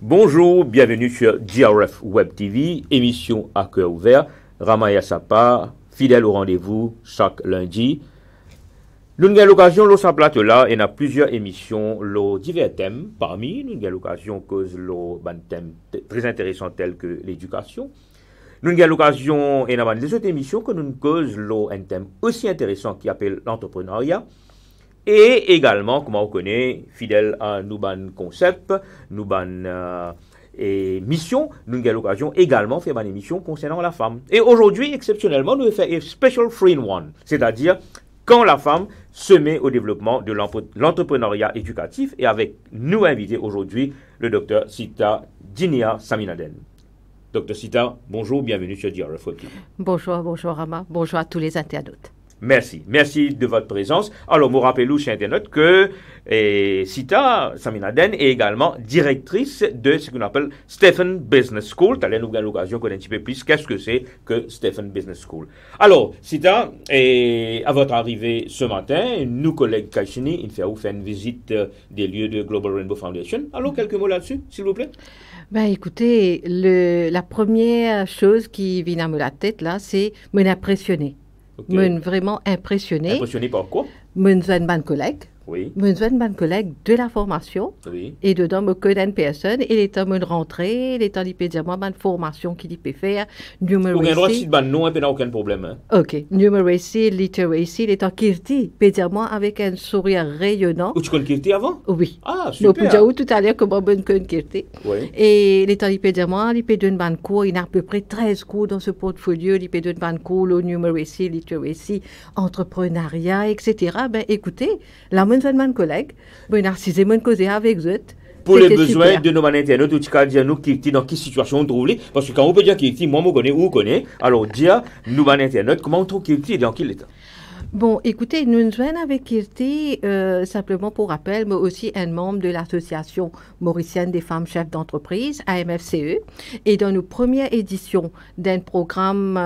Bonjour, bienvenue sur GRF Web TV, émission à cœur ouvert. Rama Yassapa, fidèle au rendez-vous chaque lundi. Nous avons l'occasion, l'eau sa plate là, et il y a plusieurs émissions, l'eau divers thèmes. Parmi, nous avons l'occasion cause l'eau thèmes très intéressants tels que l'éducation. Nous avons l'occasion, et dans les autres émissions, que nous cause l'eau un thème aussi intéressant qui appelle l'entrepreneuriat. Et également, comme on connaît, fidèle à nous ban concept, nous ban et mission, nous avons l'occasion également de faire une émission concernant la femme. Et aujourd'hui, exceptionnellement, nous allons faire un special free one, c'est-à-dire quand la femme se met au développement de l'entrepreneuriat éducatif. Et avec nous invité aujourd'hui, le docteur Sita Jinia Saminaden. Docteur Sita, bonjour, bienvenue sur GRF. Bonjour Rama, bonjour à tous les internautes. Merci de votre présence. Alors, vous rappelez-vous chez Internet que Sita Saminaden est également directrice de ce qu'on appelle Stephen Business School. T'as l'occasion de connaître un petit peu plus qu'est-ce que c'est que Stephen Business School. Alors, Sita, à votre arrivée ce matin, nous, collègues Kachini, il fait une visite des lieux de Global Rainbow Foundation. Alors, quelques mots là-dessus, s'il vous plaît. Ben, écoutez, la première chose qui vient à la tête, là, c'est m'impressionner. Okay. Me vraiment impressionné. Impressionné par quoi? Me un collègue. Oui. Me un collègue de la formation. Oui. Et dedans, me connais une personne. Et l'état me rentrer, l'état il peut dire moi une formation qu'il peut faire. Numeracy. Vous avez le droit de dire non, il n'y a aucun problème. Hein? Ok. Numeracy, literacy, l'état Kirti peut dire moi avec un sourire rayonnant. Ou tu connais Kirti avant? Oui. Ah, super. Donc, j'ai tout à l'heure comment je connais Kirti. Oui. Et l'état il peut dire moi, il peut donner un cours. Il a à peu près 13 cours dans ce portfolio. Il peut donner un cours, le numeracy, literacy, entrepreneuriat, etc. Ben, écoutez, la un collègue, bon, narcissé, mon causé avec eux. Pour les besoins super. De nos internautes, tu peux dire nous qui dans quelle situation on trouve, parce que quand on peut dire qui moi je connais ou on connaît, alors dire nous internautes comment on trouve qui et dans quel état. Bon, écoutez, nous nous joignons avec Kirti, simplement pour rappel, mais aussi un membre de l'Association mauricienne des femmes chefs d'entreprise, AMFCE, et dans nos premières éditions d'un programme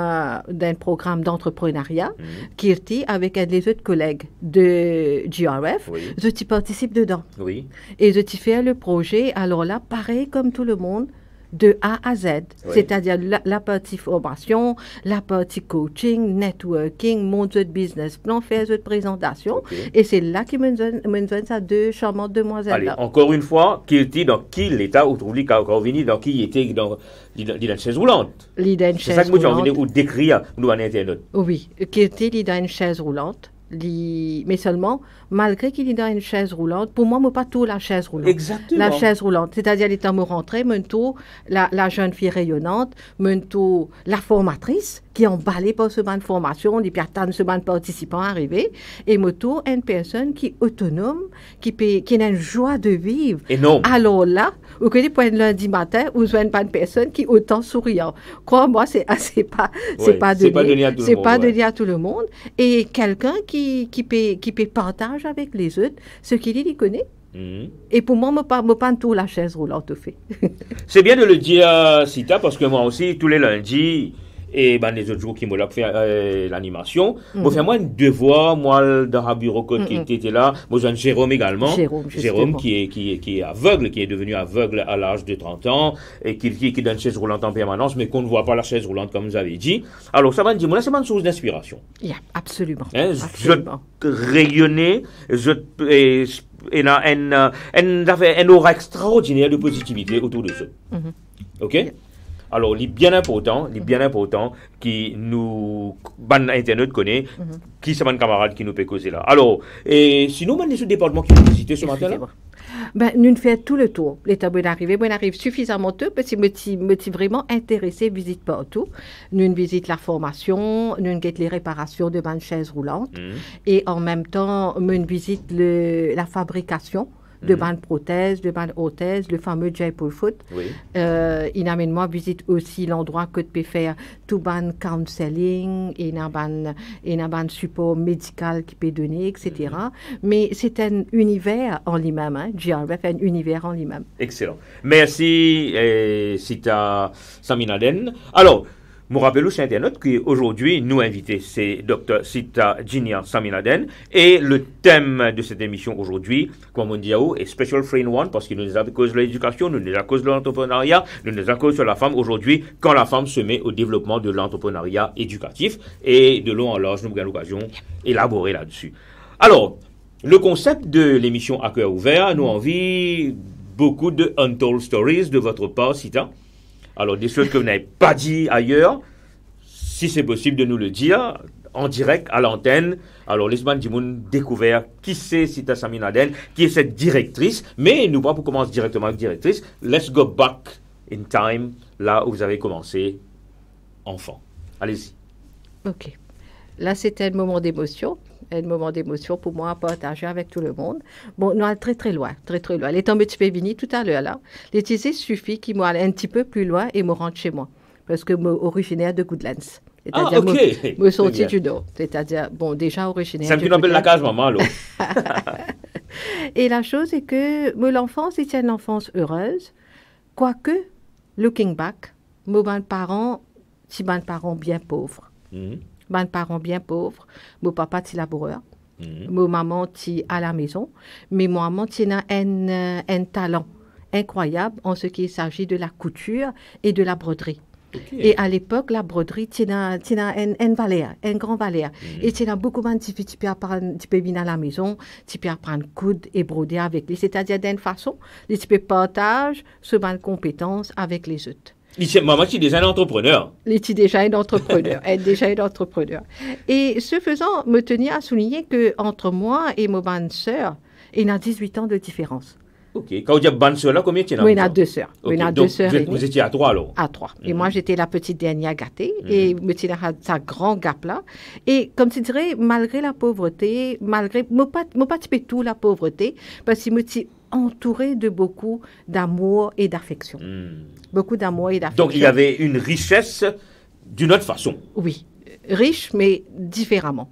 d'entrepreneuriat, Kirti, avec un des autres collègues de GRF, je participe dedans. Oui. Et je fais le projet, alors là, pareil comme tout le monde, de A à Z, c'est-à-dire la partie formation, la partie coaching, networking, mon business plan, faire de présentation. Et c'est là qu'il me donne ça deux charmantes demoiselles. Allez, encore une fois, qui était dans qui l'état où trouve quand venu dans qui était dans une chaise roulante. C'est ça que moi j'ai envie de décrire nous en internet. Oui, qui était dans une chaise roulante. Mais seulement, malgré qu'il est dans une chaise roulante, pour moi, je ne pas tout la chaise roulante. Exactement. La chaise roulante, c'est-à-dire, les temps me rentrer, la jeune fille rayonnante, la formatrice qui est emballée par ce banc de formation, et puis attend ce banc de participants arriver, et moto, une personne qui est autonome, qui a une joie de vivre. Énorme. Alors là, vous connaissez, pour un lundi matin, vous avez une personne qui est autant souriant. Crois-moi, c'est pas donné à tout le monde. Et quelqu'un qui peut partager avec les autres ce qu'il connaît. Et pour moi, je ne pas tout la chaise roulante fait. C'est bien de le dire, Sita, parce que moi aussi, tous les lundis, et les autres jours qui m'ont fait l'animation, moi, fais moi un devoir, moi, dans un bureau qui était là, moi, j'ai Jérôme également. Jérôme qui est aveugle, qui est devenu aveugle à l'âge de 30 ans, et qui donne une chaise roulante en permanence, mais qu'on ne voit pas la chaise roulante, comme vous avez dit. Alors, ça va me dire, moi, c'est une source d'inspiration. Yeah, absolument. Absolument. Je rayonnais, et un aura extraordinaire de positivité autour de ça. OK? Yeah. Alors, il est bien important qui nous, Internet connaît, qui sont mes camarades qui nous peut causer là. Alors, et sinon, on est sur le département qui nous visite ce matin-là? Ben, nous faisons tout le tour. L'état bon arrive suffisamment tôt parce que me vraiment intéressé, visite partout. Nous visite la formation, nous visite les réparations de bonnes chaises roulantes et en même temps, nous visite la fabrication de bandes prothèses, de bandes orthèses, le fameux Jaipur Foot. Oui. Il amène moi visite aussi l'endroit que tu peux faire tout ban counseling, et un ban support médical qui peut donner, etc. Mais c'est un univers en lui-même, hein, GRF, un univers en lui-même. Excellent. Merci, Sita Saminaden. Alors, Je me rappelle aussi internaute qu'aujourd'hui, nous invités, c'est Dr. Sita Jinia Saminaden. Et le thème de cette émission aujourd'hui, comme on dit, est Special Frame One, parce qu'il nous a cause de l'éducation, nous nous a cause de l'entrepreneuriat, nous nous a cause sur la femme aujourd'hui, quand la femme se met au développement de l'entrepreneuriat éducatif. Et de long en large, nous avons l'occasion d'élaborer là-dessus. Alors, le concept de l'émission À cœur ouvert, nous envie beaucoup de untold stories de votre part, Sita. Alors, des choses que vous n'avez pas dit ailleurs, si c'est possible de nous le dire, en direct, à l'antenne. Alors, laisse-moi découvrir qui c'est Sita Saminaden, qui est cette directrice. Mais nous, pas pour commencer directement avec directrice. Let's go back in time, là où vous avez commencé, enfant. Allez-y. OK. Là, c'était un moment d'émotion pour moi à partager avec tout le monde. Bon, nous allons très, très loin. Les temps que tu peux venir tout à l'heure, là, les tissus suffit qu'ils m'aillent un petit peu plus loin et me rentrent chez moi. Parce que je suis originaire de Goodlands. Ah, OK. Je suis sorti du Nord. C'est-à-dire, bon, déjà originaire de Goodlands. Ça me appelle la case maman, alors. Et la chose est que l'enfance était une enfance heureuse. Quoique, looking back, mes parents bien pauvres. Mes parents bien pauvres, mon papa était laboureur, ma maman était à la maison, mais ma maman a un talent incroyable en ce qui s'agit de la couture et de la broderie. Okay. Et à l'époque, la broderie, tu as un valeur, un grand valeur. Et tu as beaucoup de filles, tu peux venir à la maison, tu peux apprendre à coudre et broder avec lui. C'est-à-dire d'une façon, tu peux partager ce bonne compétence avec les autres. Maman, tu es déjà un entrepreneur. Elle est déjà un entrepreneur. Et ce faisant, me tenir à souligner qu'entre moi et ma bonne sœur, il y a 18 ans de différence. OK. Quand vous dites bonne sœur, là, combien tu en as? Oui, il y a 2 sœurs. Okay. Il y a 2 sœurs. Vous étiez à 3 alors? À 3. Et moi, j'étais la petite dernière gâtée. Et me tenir à sa grand gap là. Et comme tu dirais, malgré la pauvreté, malgré, moi pas tout la pauvreté, parce que je suis entourée de beaucoup d'amour et d'affection. Beaucoup d'amour et d'affection. Donc, il y avait une richesse d'une autre façon. Oui. Riche, mais différemment.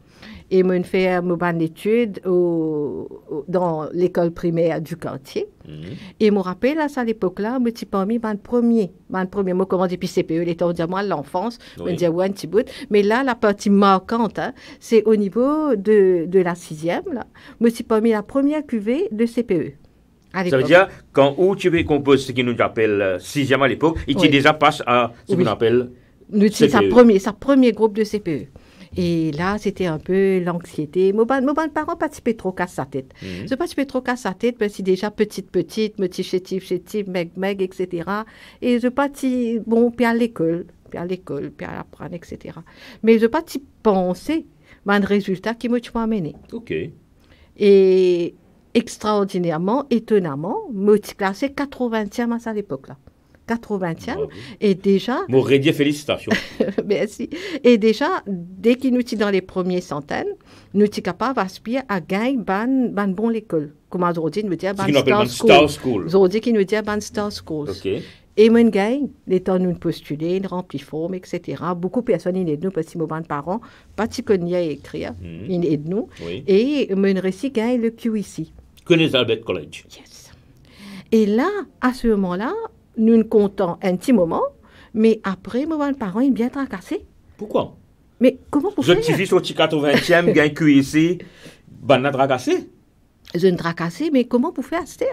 Et je fais mes études dans l'école primaire du quartier. Et je me rappelle, à cette époque-là, je suis parmi les premiers. Moi, comment depuis CPE, les temps de moi, l'enfance, je dis ouais, un petit bout. Mais là, la partie marquante, c'est au niveau de la 6e. Là. Je suis parmi la première cuvée de CPE. Ça veut dire, quand tu composes ce qui nous appelle 6e à l'époque, il déjà passe à ce qu'on appelle CPE. Sa premier groupe de CPE. Et là, c'était un peu l'anxiété. Mes parents participaient trop à sa tête. Je participais trop à sa tête parce que déjà petite, petit chétif, meg, etc. Et je partis, bon, puis à l'école, puis à apprendre, etc. Mais je partis penser à un résultat qui me t'a amené. OK. Et extraordinairement, étonnamment, je suis classé 80e à cette époque-là. 80e. Bravo. Et déjà... M'aurait félicitations. Merci. Et déjà, dès qu'il nous sommes dans les premières centaines, nous sommes capables d'aspirer à gagner ban bon l'école. Comme aujourd'hui, nous disons Star School. Aujourd'hui, qui nous dit ban Star Schools. Okay. Et nous gagnons, les temps nous postuler, nous remplir forme, etc. Beaucoup de personnes aident nous parce que nos parents, pas de connaître à écrire, ils aident nous. Oui. Et nous réussi gagner le QEC. Connais Albert College. Yes. Et là, à ce moment-là, nous nous comptons un petit moment, mais après, mes parents sont bien tracassés. Pourquoi? Mais comment vous faites? Je suis sur 80e, gagne QEC, ben tracassé. Je ne tracassé, mais comment vous faites ça?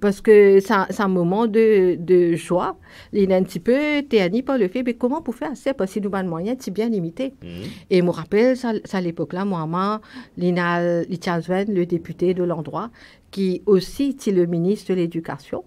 Parce que c'est un moment de joie. Il est un petit peu terni par le fait, mais comment vous faites ça? Parce que nous avons des moyens bien limités. Et je me rappelle, à l'époque-là, moi, Lina Lichazwen, le député de l'endroit, qui aussi était le ministre de l'Éducation.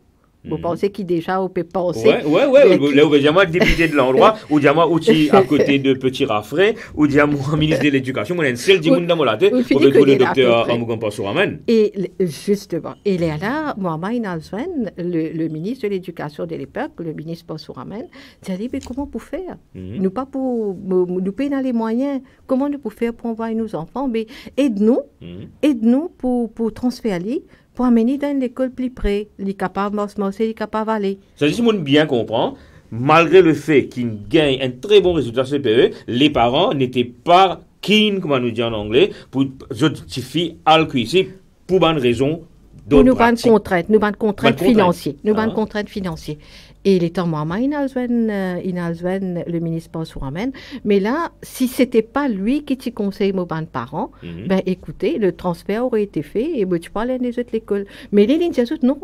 Vous pensez qu'il déjà peut penser. Ouais. Là, vous député de l'endroit, ou diamant outil à côté de Petit Raffray, ou diamant ministre de l'Éducation, on a une seule dimanche dans mon latte, ou le docteur Amougan Passouramen. Et justement, et là, Mohamed Inalzwen, le ministre de l'Éducation de l'époque, le ministre Passouramen, dit, mais comment pour faire? Nous pas pour, nous payer dans les moyens, comment nous pour faire pour envoyer nos enfants? Mais aide-nous pour transférer pour amener dans l'école plus près, les capables de manger, les capables d'aller. Ça dit, si on bien comprend, malgré le fait qu'ils gagnent un très bon résultat CPE, les parents n'étaient pas keen, comme on nous dit en anglais, pour justifier à le QIC pour une raison Pour nous pratiques. nous bandes contraintes financières. Nous Ah. bandes contraintes financières. Et il est en moment, il a besoin le ministre Pansouramène. Mais là, si c'était pas lui qui t'y conseille mon ban de parents, ben écoutez, le transfert aurait été fait et ben, tu parles des autres l'école. Mais les lignes disent non.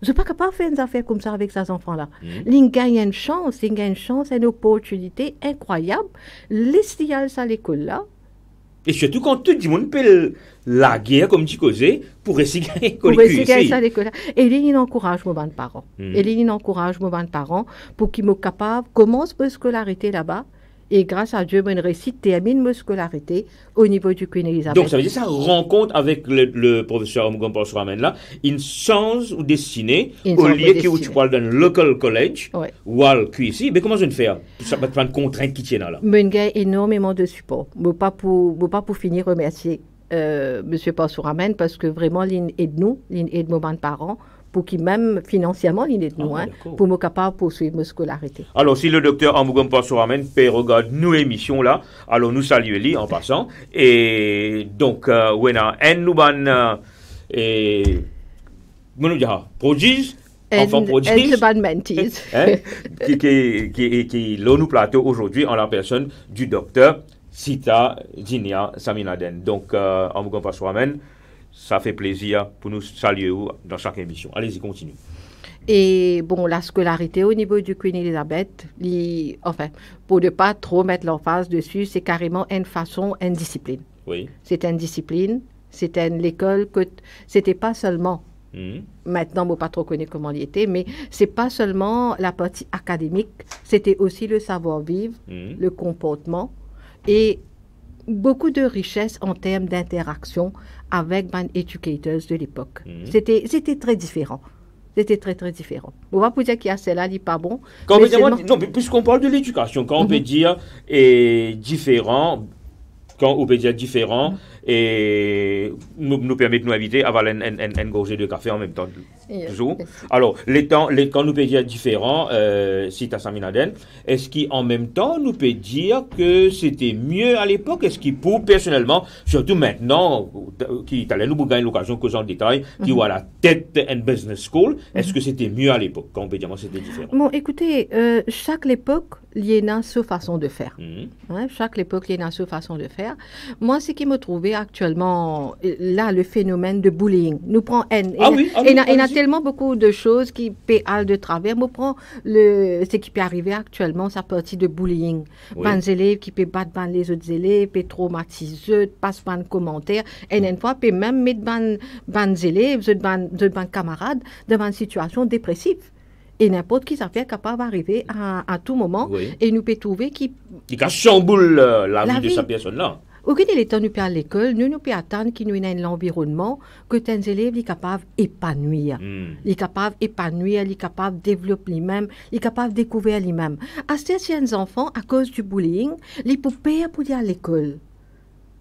Je ne suis pas capable de faire une affaire comme ça avec ces enfants-là. Ils gagnent une chance, une opportunité incroyable. Laissez ça à l'école là. Et surtout quand tout le monde peut la guerre, comme tu causais, pour essayer de gagner Pour essayer de gagner ça à l'école là. Et ils encouragent mon ban de parents. Et ils encouragent mon ban de parents pour qu'ils soient capables, commencent ma scolarité là-bas. Et grâce à Dieu, mon récit termine ma scolarité au niveau du Queen Elizabeth. Donc ça veut dire ça rencontre avec le professeur Omugon Pansouramène là, une chance ou destinée, au lieu que tu parles d'un local college, ou à QC, mais comment je vais faire? Ça va prendre contrainte qui tient là. Mais il y a énormément de support. Je ne peux pas pour finir remercier M. Pansouramène parce que vraiment, il aide nous, il aide nos parents, pour qu'ils même financièrement, il aide nous, pour me capable poursuivre ma scolarité. Alors, si le docteur Amougom Pansouramène peut regarder nos émissions là, alors nous saluons-les en passant. Et donc, nous ban et prodiges, enfants prodiges, qui l'ont nous plateau aujourd'hui en la personne du docteur Sita Dinia Saminaden. Donc, Amougom Pansouramène, ça fait plaisir pour nous saluer dans chaque émission. Allez-y, continue. Et bon, la scolarité au niveau du Queen Elizabeth, enfin, pour ne pas trop mettre l'emphase dessus, c'est carrément une façon, une discipline. Oui. C'est une discipline, c'est l'école que c'était pas seulement. Maintenant, je ne pas trop connaître comment il était, mais c'est pas seulement la partie académique, c'était aussi le savoir-vivre, le comportement et beaucoup de richesse en termes d'interaction avec les educators de l'époque. C'était très différent. C'était très, très différent. On va pas dire qu'il y a celle-là, il n'est pas bon. Quand mais non, mais puisqu'on parle de l'éducation, quand on peut dire différent, quand on peut dire différent, et nous permet de nous inviter à avoir une gorgée de café en même temps. Toujours. Alors, quand nous peut dire différent, Sita Saminaden, est-ce qu'en même temps, nous peut dire que c'était mieux à l'époque? Est-ce qu'il pour personnellement, surtout maintenant, qui allait nous gagner l'occasion que en détail, qui voit la tête d'une business school, est-ce que c'était mieux à l'époque? Quand on peut dire que c'était différent? Bon, écoutez, chaque époque, il y a sa façon de faire. Chaque époque, il y a sa façon de faire. Moi, ce qui me trouvait actuellement, là, le phénomène de bullying, nous prend il y a tellement beaucoup de choses qui péalent de travers. Moi, prends ce qui peut arriver actuellement, sa partie de bullying. Les élèves qui peuvent battre les autres élèves, peuvent traumatiser, passent de commentaires, et une fois, peuvent même mettre les élèves, les camarades, dans une situation dépressive. Et n'importe qui, ça fait capable d'arriver à tout moment, et nous peut trouver qui chamboule la vie de sa personne-là. Au cas de temps nous à l'école, nous pouvons attendre qu'il nous ait l'environnement que les élèves sont capables d'épanouir. Ils sont capables d'épanouir, ils sont capables de développer lui-même, ils sont capables de découvrir lui-même. À certains enfants, à cause du bullying, ils peuvent perdre pour aller à l'école.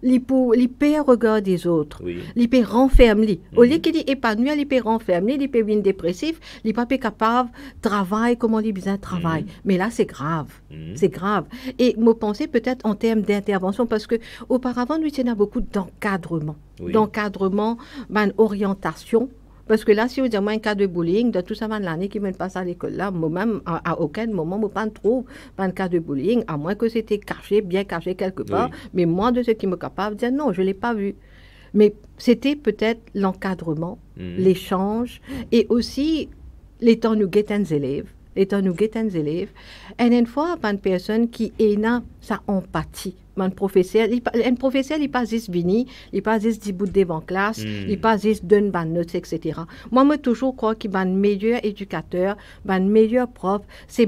Ils peuvent regarder des autres. Ils peuvent renfermer. Au lieu qu'ils épanouissent, ils peuvent renfermer, ils peuvent être dépressifs, ils peuvent pas capables de travailler comme ils besoin de travail. Mais là, c'est grave. C'est grave. Et me penser peut-être en termes d'intervention, parce que auparavant, nous avons beaucoup d'encadrement. D'encadrement, d'orientation. Parce que là, si vous dites un cas de bullying, dans tout ça, l'année qui me passe à l'école, là, moi-même, à aucun moment, je ne trouve pas un cas de bullying, à moins que c'était caché, bien caché quelque part. Mais moi, de ce qui me capable de dire non, je ne l'ai pas vu. Mais c'était peut-être l'encadrement, l'échange, et aussi les temps nous guettons les élèves. Et une fois, une personne qui a sa empathie. Un professeur, il pas juste vini, il pas juste dit bout devant classe, il pas juste donne ban notes, etc. Moi, je toujours crois qu'il y a un meilleur éducateur, un meilleur prof. C'est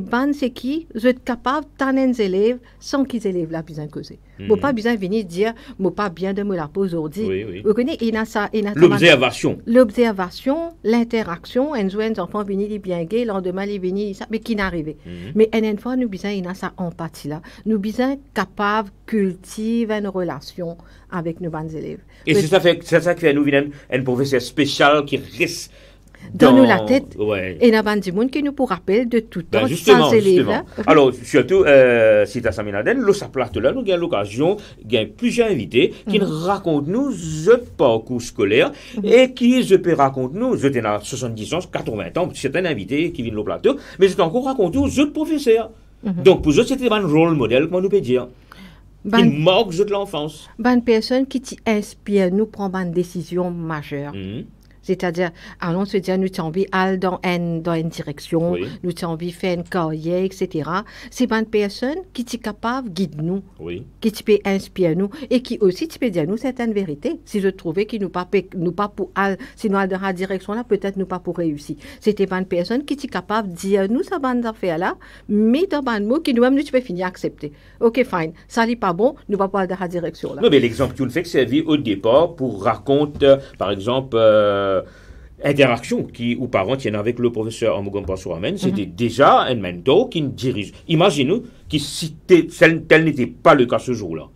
qui, vous êtes capable de des élèves sans qu'ils élèvent la besoin causer. Moi, pas besoin de venir dire, moi, pas bien de me la pose aujourd'hui. Vous connaissez, il a ça. L'observation. L'observation, l'interaction, un enfant vini, il bien gay, le lendemain, il vini, mais qui n'arrivait. Mais une fois, nous besoin, il a sa empathie là. Nous besoin capable cultive une relation avec nos bons élèves. Et c'est ça qui fait nous un professeur spécial qui reste dans nous la tête. Ouais. Et il y a du monde qui nous pour rappel de tout temps, Justement, sans élèves. justement. Alors, surtout, si tu as Saminaden, ça plate là, nous avons l'occasion, il y a plusieurs invités qui nous racontent nous le parcours scolaire et qui je peux raconter nous, je t'ai à 70 ans, 80 ans, certains invités qui viennent au plateau, mais je t'ai encore raconté aux autres professeurs. Donc, pour eux, c'était un rôle modèle, comment nous peut dire. Qui marque de l'enfance. Une personne qui t'inspire, nous prend une décision majeure. C'est-à-dire, allons se dire, nous avons envie d'aller dans une direction, Oui. nous avons envie de faire une carrière, etc. C'est une personne qui est capable de guider nous, Oui. qui peut inspirer nous et qui aussi peut dire nous certaines vérités. Si je trouvais qu'il nous pas pour aller, sinon dans la direction là, peut-être nous pas pour réussir. C'était pas une personne qui est capable de dire nous ça bande affaire là, mais dans un mot qui nous-mêmes nous peux finir accepter. OK, fine. Ça n'est pas bon, nous pas aller dans la direction là. Non, mais l'exemple que tu nous fais, c'est servi au départ pour raconter, par exemple, interaction qui ou parents tiennent avec le professeur Amugompa Souramen, c'était déjà un mentor qui nous dirige. Imaginez-nous que si tel n'était pas le cas ce jour-là.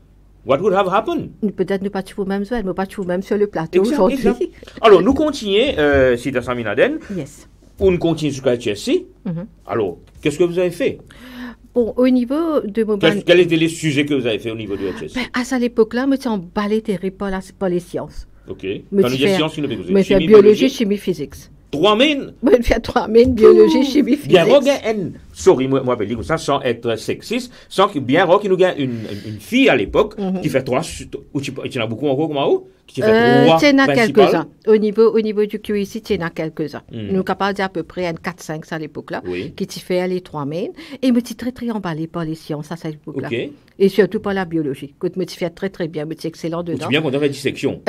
What would have happened? Peut-être nous pas toujours même zones, mais pas toujours même sur le plateau Exact, aujourd'hui. exact. Alors, nous continuons, si tu as Saminaden, Yes. on continue jusqu'à HSC. Alors, qu'est-ce que vous avez fait? Bon, au niveau de mon Quels étaient les sujets que vous avez fait au niveau du HSC? à cette époque-là, je suis emballé terrible par les sciences. Ok. Me Quand nous faire- sciences, nous me faire biologie, chimie, physique. 3000. Me faire 3000 biologie, chimie, physique. Bien rock, sorry, moi, je comme ça, sans être sexiste, sans que bien rock, il nous a une fille à l'époque, qui fait 3, ou tu en as beaucoup encore, comment, qui fait 3 Tu en as principales. quelques-uns. Au niveau du QIC, tu en as quelques-uns. Nous sommes capables de dire à peu près 4-5 à l'époque-là, Oui. qui t'y fait les 3000. Et me suis très, très emballé par les sciences à cette époque-là. Ok. Et surtout par la biologie. Que me suis fait très, très bien. Me suis excellent Ou dedans. tu bien qu'on fait dissection.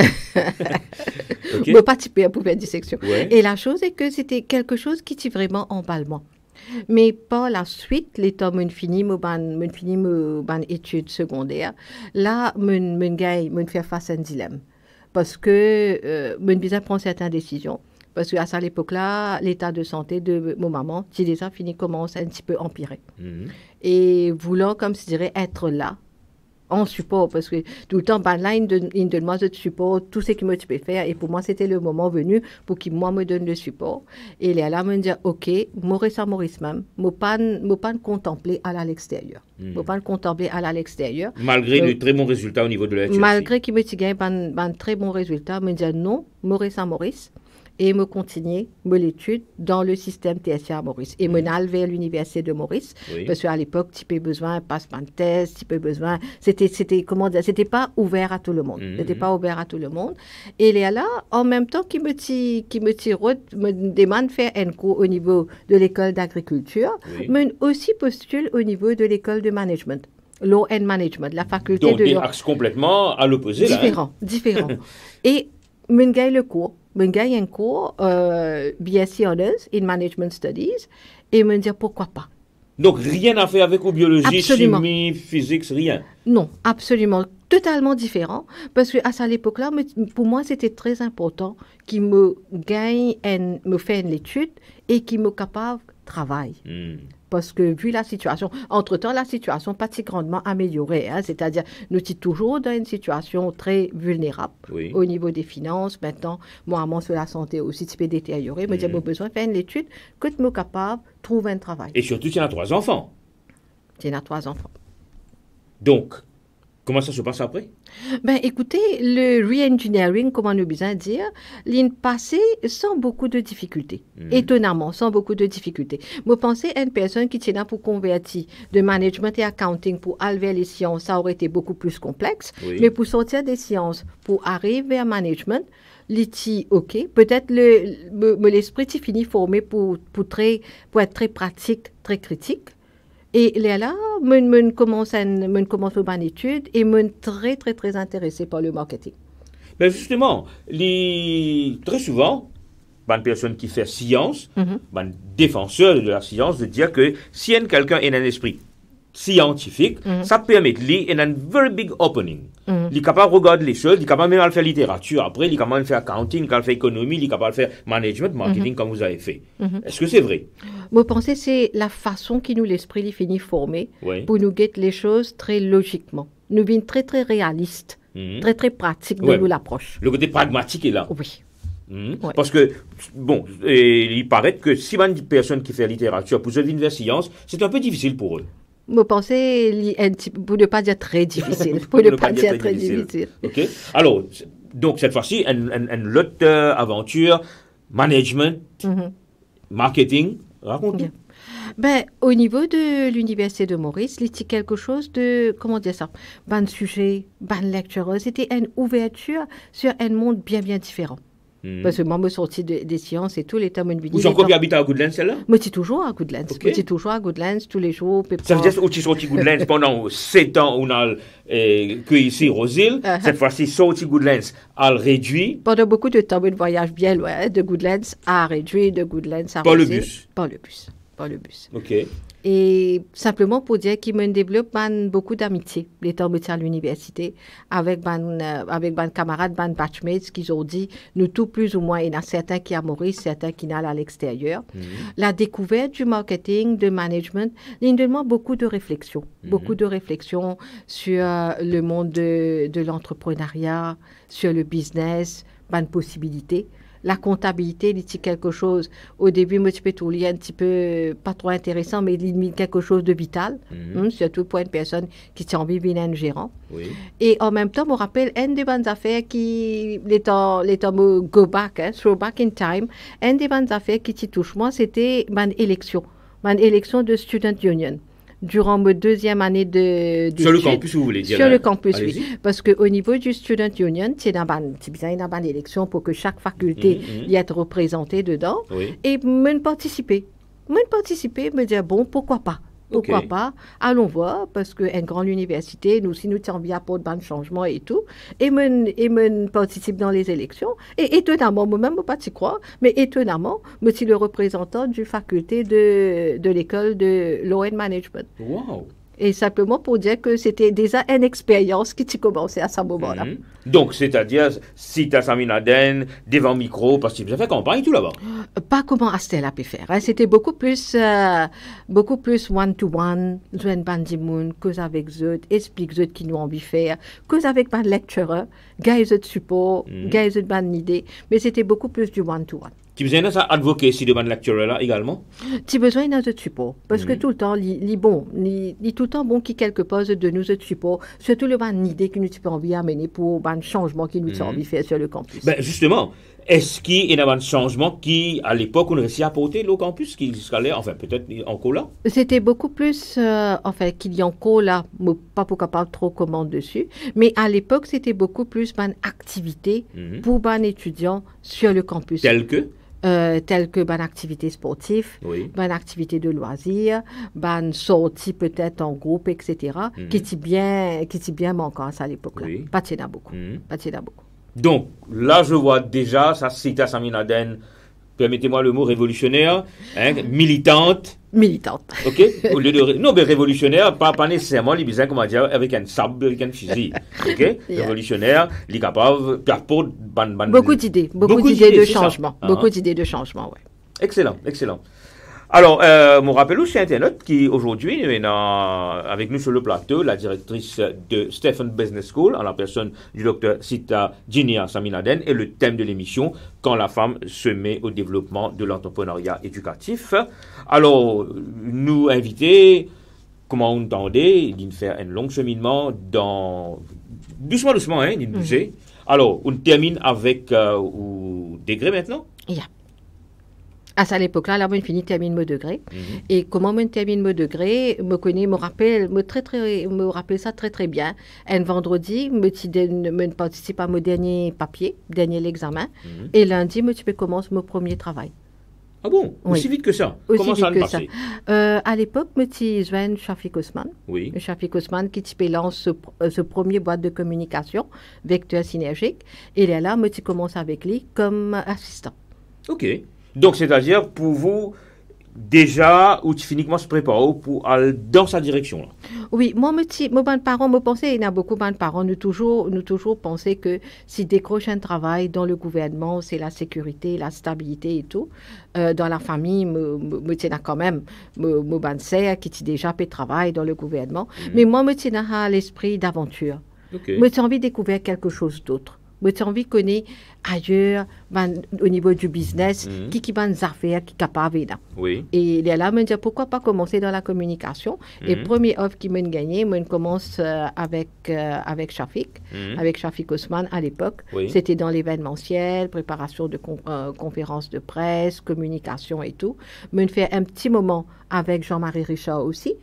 Ok. Me participer pour faire dissection. Ouais. Et la chose est que c'était quelque chose qui était vraiment emballement. Mais par la suite, l'état me fini mon études secondaires, là mon gars me fait face à un dilemme parce que me besoin prendre certaines décisions parce qu'à cette époque-là, l'état de santé de mon maman, qui déjà fini commence à un petit peu empirer. Et voulant comme je dirais être là en support, parce que tout le temps, là, il donne moi de support, tout ce que moi tu peux faire, et pour moi, c'était le moment venu pour qu'il moi me donne le support. Et il est là, me dire, OK, Maurice même, moi pas contempler à l'extérieur. Moi pas contempler à l'extérieur. Malgré de très bons résultats au niveau de la HSC. Malgré qu'il me gagne un très bon résultat, me dire non, Maurice, et me continuer l'étude dans le système TSC à Maurice. Et me aller vers l'université de Maurice, Oui. parce qu'à l'époque, tu peux besoin passeport de test, tu peux besoin... C'était, comment dire, c'était pas ouvert à tout le monde. C'était pas ouvert à tout le monde. Et il est là, en même temps, qui me demande de faire un cours au niveau de l'école d'agriculture, Oui. mais aussi postule au niveau de l'école de management. Law and Management, la faculté Donc, de des law. axes complètement à l'opposé, là. Différent. Et je gagne le cours. Je gagne un cours BSc Honors in Management Studies et me dire pourquoi pas. Donc, rien à faire avec biologie, Absolument. chimie, physique, rien. Non, absolument, totalement différent. Parce qu'à cette époque-là, pour moi, c'était très important qu'il me gagne, me fait une étude et qu'il me capable de travailler. Parce que vu la situation, entre-temps, la situation pas si grandement améliorée. C'est-à-dire, nous sommes toujours dans une situation très vulnérable Oui. au niveau des finances. Maintenant, moi, sur la santé aussi, tu peux détériorer. Mais j'ai besoin de faire une étude que tu es capable de trouver un travail. Et surtout, tu as 3 enfants. Tu as 3 enfants. Donc, comment ça se passe après? Ben, écoutez, le re-engineering, comment nous besoin de dire, l'in passé sans beaucoup de difficultés. Étonnamment, sans beaucoup de difficultés. Moi, pensez à une personne qui tient là pour convertir de management et accounting pour aller vers les sciences, ça aurait été beaucoup plus complexe. Oui. Mais pour sortir des sciences, pour arriver à management, l'IT, OK. Peut-être l'esprit est fini formé pour être très pratique, très critique. Et là, je commence une bonne étude et je suis très, très, très intéressé par le marketing. Mais justement, très souvent, une personne qui fait science, un défenseur de la science, de dire que si quelqu'un a un esprit scientifique, ça permet de lui un very big opening. Il est capable de regarder les choses, il est capable même de faire littérature après, il est capable de faire accounting, il est capable de faire économie, il est capable de faire management, marketing comme vous avez fait. Est-ce que c'est vrai? Moi, je pense que c'est la façon qui nous l'esprit les finit formé Oui. pour nous guetter les choses très logiquement. Nous venons très, très réalistes, très, très pratiques dans Ouais. nous l'approche. Le côté pragmatique est là. Oui. Ouais. Parce que, bon, il paraît que si une personne qui fait littérature pour devenir vers science, c'est un peu difficile pour eux. Je pensais, pour ne pas dire très difficile. Pour ne pas dire très difficile. OK. Alors, donc, cette fois-ci, une autre aventure, management, marketing, raconte-nous. Bien. Ben, au niveau de l'Université de Maurice, il y a quelque chose de, comment dire ça, ban sujet, ban lecture, c'était une ouverture sur un monde bien, bien différent. Parce que moi, je suis sortie des sciences et tout, les temps, vous avez encore habité à Goodlands, celle-là? Moi, je suis toujours à Goodlands. Okay. Je suis toujours à Goodlands, tous les jours. Ça veut dire que tu es sorti Goodlands pendant 7 ans, on a cueilli ici Rosil. Cette fois-ci, sorti Goodlands à réduit. Pendant beaucoup de temps, un voyage bien loin de Goodlands à réduit, de Goodlands à Par Rosil. le bus? Par le bus. Par le bus. OK. Et simplement pour dire qu'il me développe beaucoup d'amitié, les temps à l'université, avec ban camarades, ban batchmates qui ont dit, nous tous plus ou moins, il y en a certains qui à Maurice, certains qui n'allent à l'extérieur. La découverte du marketing, de management, il demande beaucoup de réflexion, beaucoup de réflexion sur le monde de l'entrepreneuriat, sur le business, ban possibilités. La comptabilité, il dit quelque chose, au début, moi, tu peux tout lire un petit peu, pas trop intéressant, mais il dit quelque chose de vital, surtout pour une personne qui tient envie de devenir un gérant. Oui. Et en même temps, je me rappelle, une des bonnes affaires qui, les temps go back, throw back in time, une des bonnes affaires qui t'y touche moi, c'était mon élection de Student Union. Durant ma deuxième année de sur le campus, vous voulez dire? Sur le campus, allez-y. oui. Parce qu'au niveau du Student Union, c'est bien une élection pour que chaque faculté y ait représentée dedans. Oui. Et me participer, me dire, bon, pourquoi pas? Pourquoi pas? Allons voir, parce qu'une grande université, nous, si nous sommes bien pour de changement et tout, et me participe dans les élections. Et étonnamment, moi-même, je ne pas y croire, mais étonnamment, je suis le représentant du faculté de l'école de Law and Management. Wow. Et simplement pour dire que c'était déjà une expérience qui commençait à ce moment-là. Donc, c'est-à-dire, si tu as Samina Aden devant le micro, parce que vous avez fait campagne tout là-bas? Pas comment Astel a pu faire. Hein. C'était beaucoup plus one-to-one, joindre Bandimoun, cause avec eux, explique eux qui nous ont envie de faire, cause avec un lecturer, gars de support, gars de bonne idée, mais c'était beaucoup plus du one-to-one. Tu as besoin de ça advocacy de la lecture là également? Tu as besoin d'un support. Parce que tout le temps, tout le temps bon qui quelque part de nous de support, surtout le bonne idée que nous tu peux envie amener pour un changement qui nous envie de faire sur le campus. Ben justement, est-ce qu'il y a un changement qui, à l'époque, on a réussi à apporter au campus, qui allait, enfin peut-être encore là? C'était beaucoup plus, qu'il y a encore là, pas pour qu'on parle trop comment dessus, mais à l'époque, c'était beaucoup plus une activité pour un étudiant sur le campus. Tel que bonne activité sportive, oui. bonne activité de loisirs, bonne sortie peut-être en groupe, etc., qui était bien manquant à l'époque-là. Oui. Pas de beaucoup. Donc, là, je vois déjà, ça cite à Samina Aden, permettez-moi le mot révolutionnaire, militante. OK? Au lieu de non, mais révolutionnaire, pas nécessairement, les bizarres, comment dire, avec un sabre, avec un fusil. OK? Yeah. Révolutionnaire, il est capable d'apporter beaucoup d'idées de changement. Beaucoup d'idées de changement, oui. Excellent. Alors, mon rappel aussi Internet qui aujourd'hui est avec nous sur le plateau, la directrice de Stephen Business School, en la personne du docteur Sita Jinia Samina Aden, et le thème de l'émission, quand la femme se met au développement de l'entrepreneuriat éducatif. Alors, nous inviter, comment on entendait, de faire un long cheminement doucement, du musée. Alors, on termine avec degré maintenant? Yeah. À cette époque-là, là, on finit termine mon degré. Et comment on termine mon degré, me rappelle ça très très bien. Un vendredi, je participe à mon dernier papier, dernier examen. Et lundi, je peux commencer mon premier travail. Ah bon? Aussi vite que ça? Comment ça se passait? À l'époque, je suis joint Shafiq Ousmane. Oui. Shafiq Ousmane qui lance ce premier boîte de communication, Vecteur Synergique. Et là, je commence avec lui comme assistant. OK. Donc, c'est-à-dire, pour vous, déjà, ou uniquement se préparer pour aller dans sa direction là. Oui, moi, mes parents, me pensaient, il y a beaucoup de parents, nous toujours pensaient que si décroche un travail dans le gouvernement, c'est la sécurité, la stabilité et tout. Dans la famille, me tiens quand même, me sœur qui déjà fait travail dans le gouvernement. Mais moi, me tiens à l'esprit d'aventure. Okay. Me tiens envie de découvrir quelque chose d'autre. Mais tu as envie de connaître ailleurs, au niveau du business, qui va des affaires qui sont capables là. Oui. Et là, me dit pourquoi pas commencer dans la communication. Et premier offre qui m'a gagné, moi, commence avec Shafik, avec Shafik Ousmane à l'époque. Oui. C'était dans l'événementiel, préparation de conférences de presse, communication et tout. Me fait un petit moment avec Jean-Marie Richard aussi,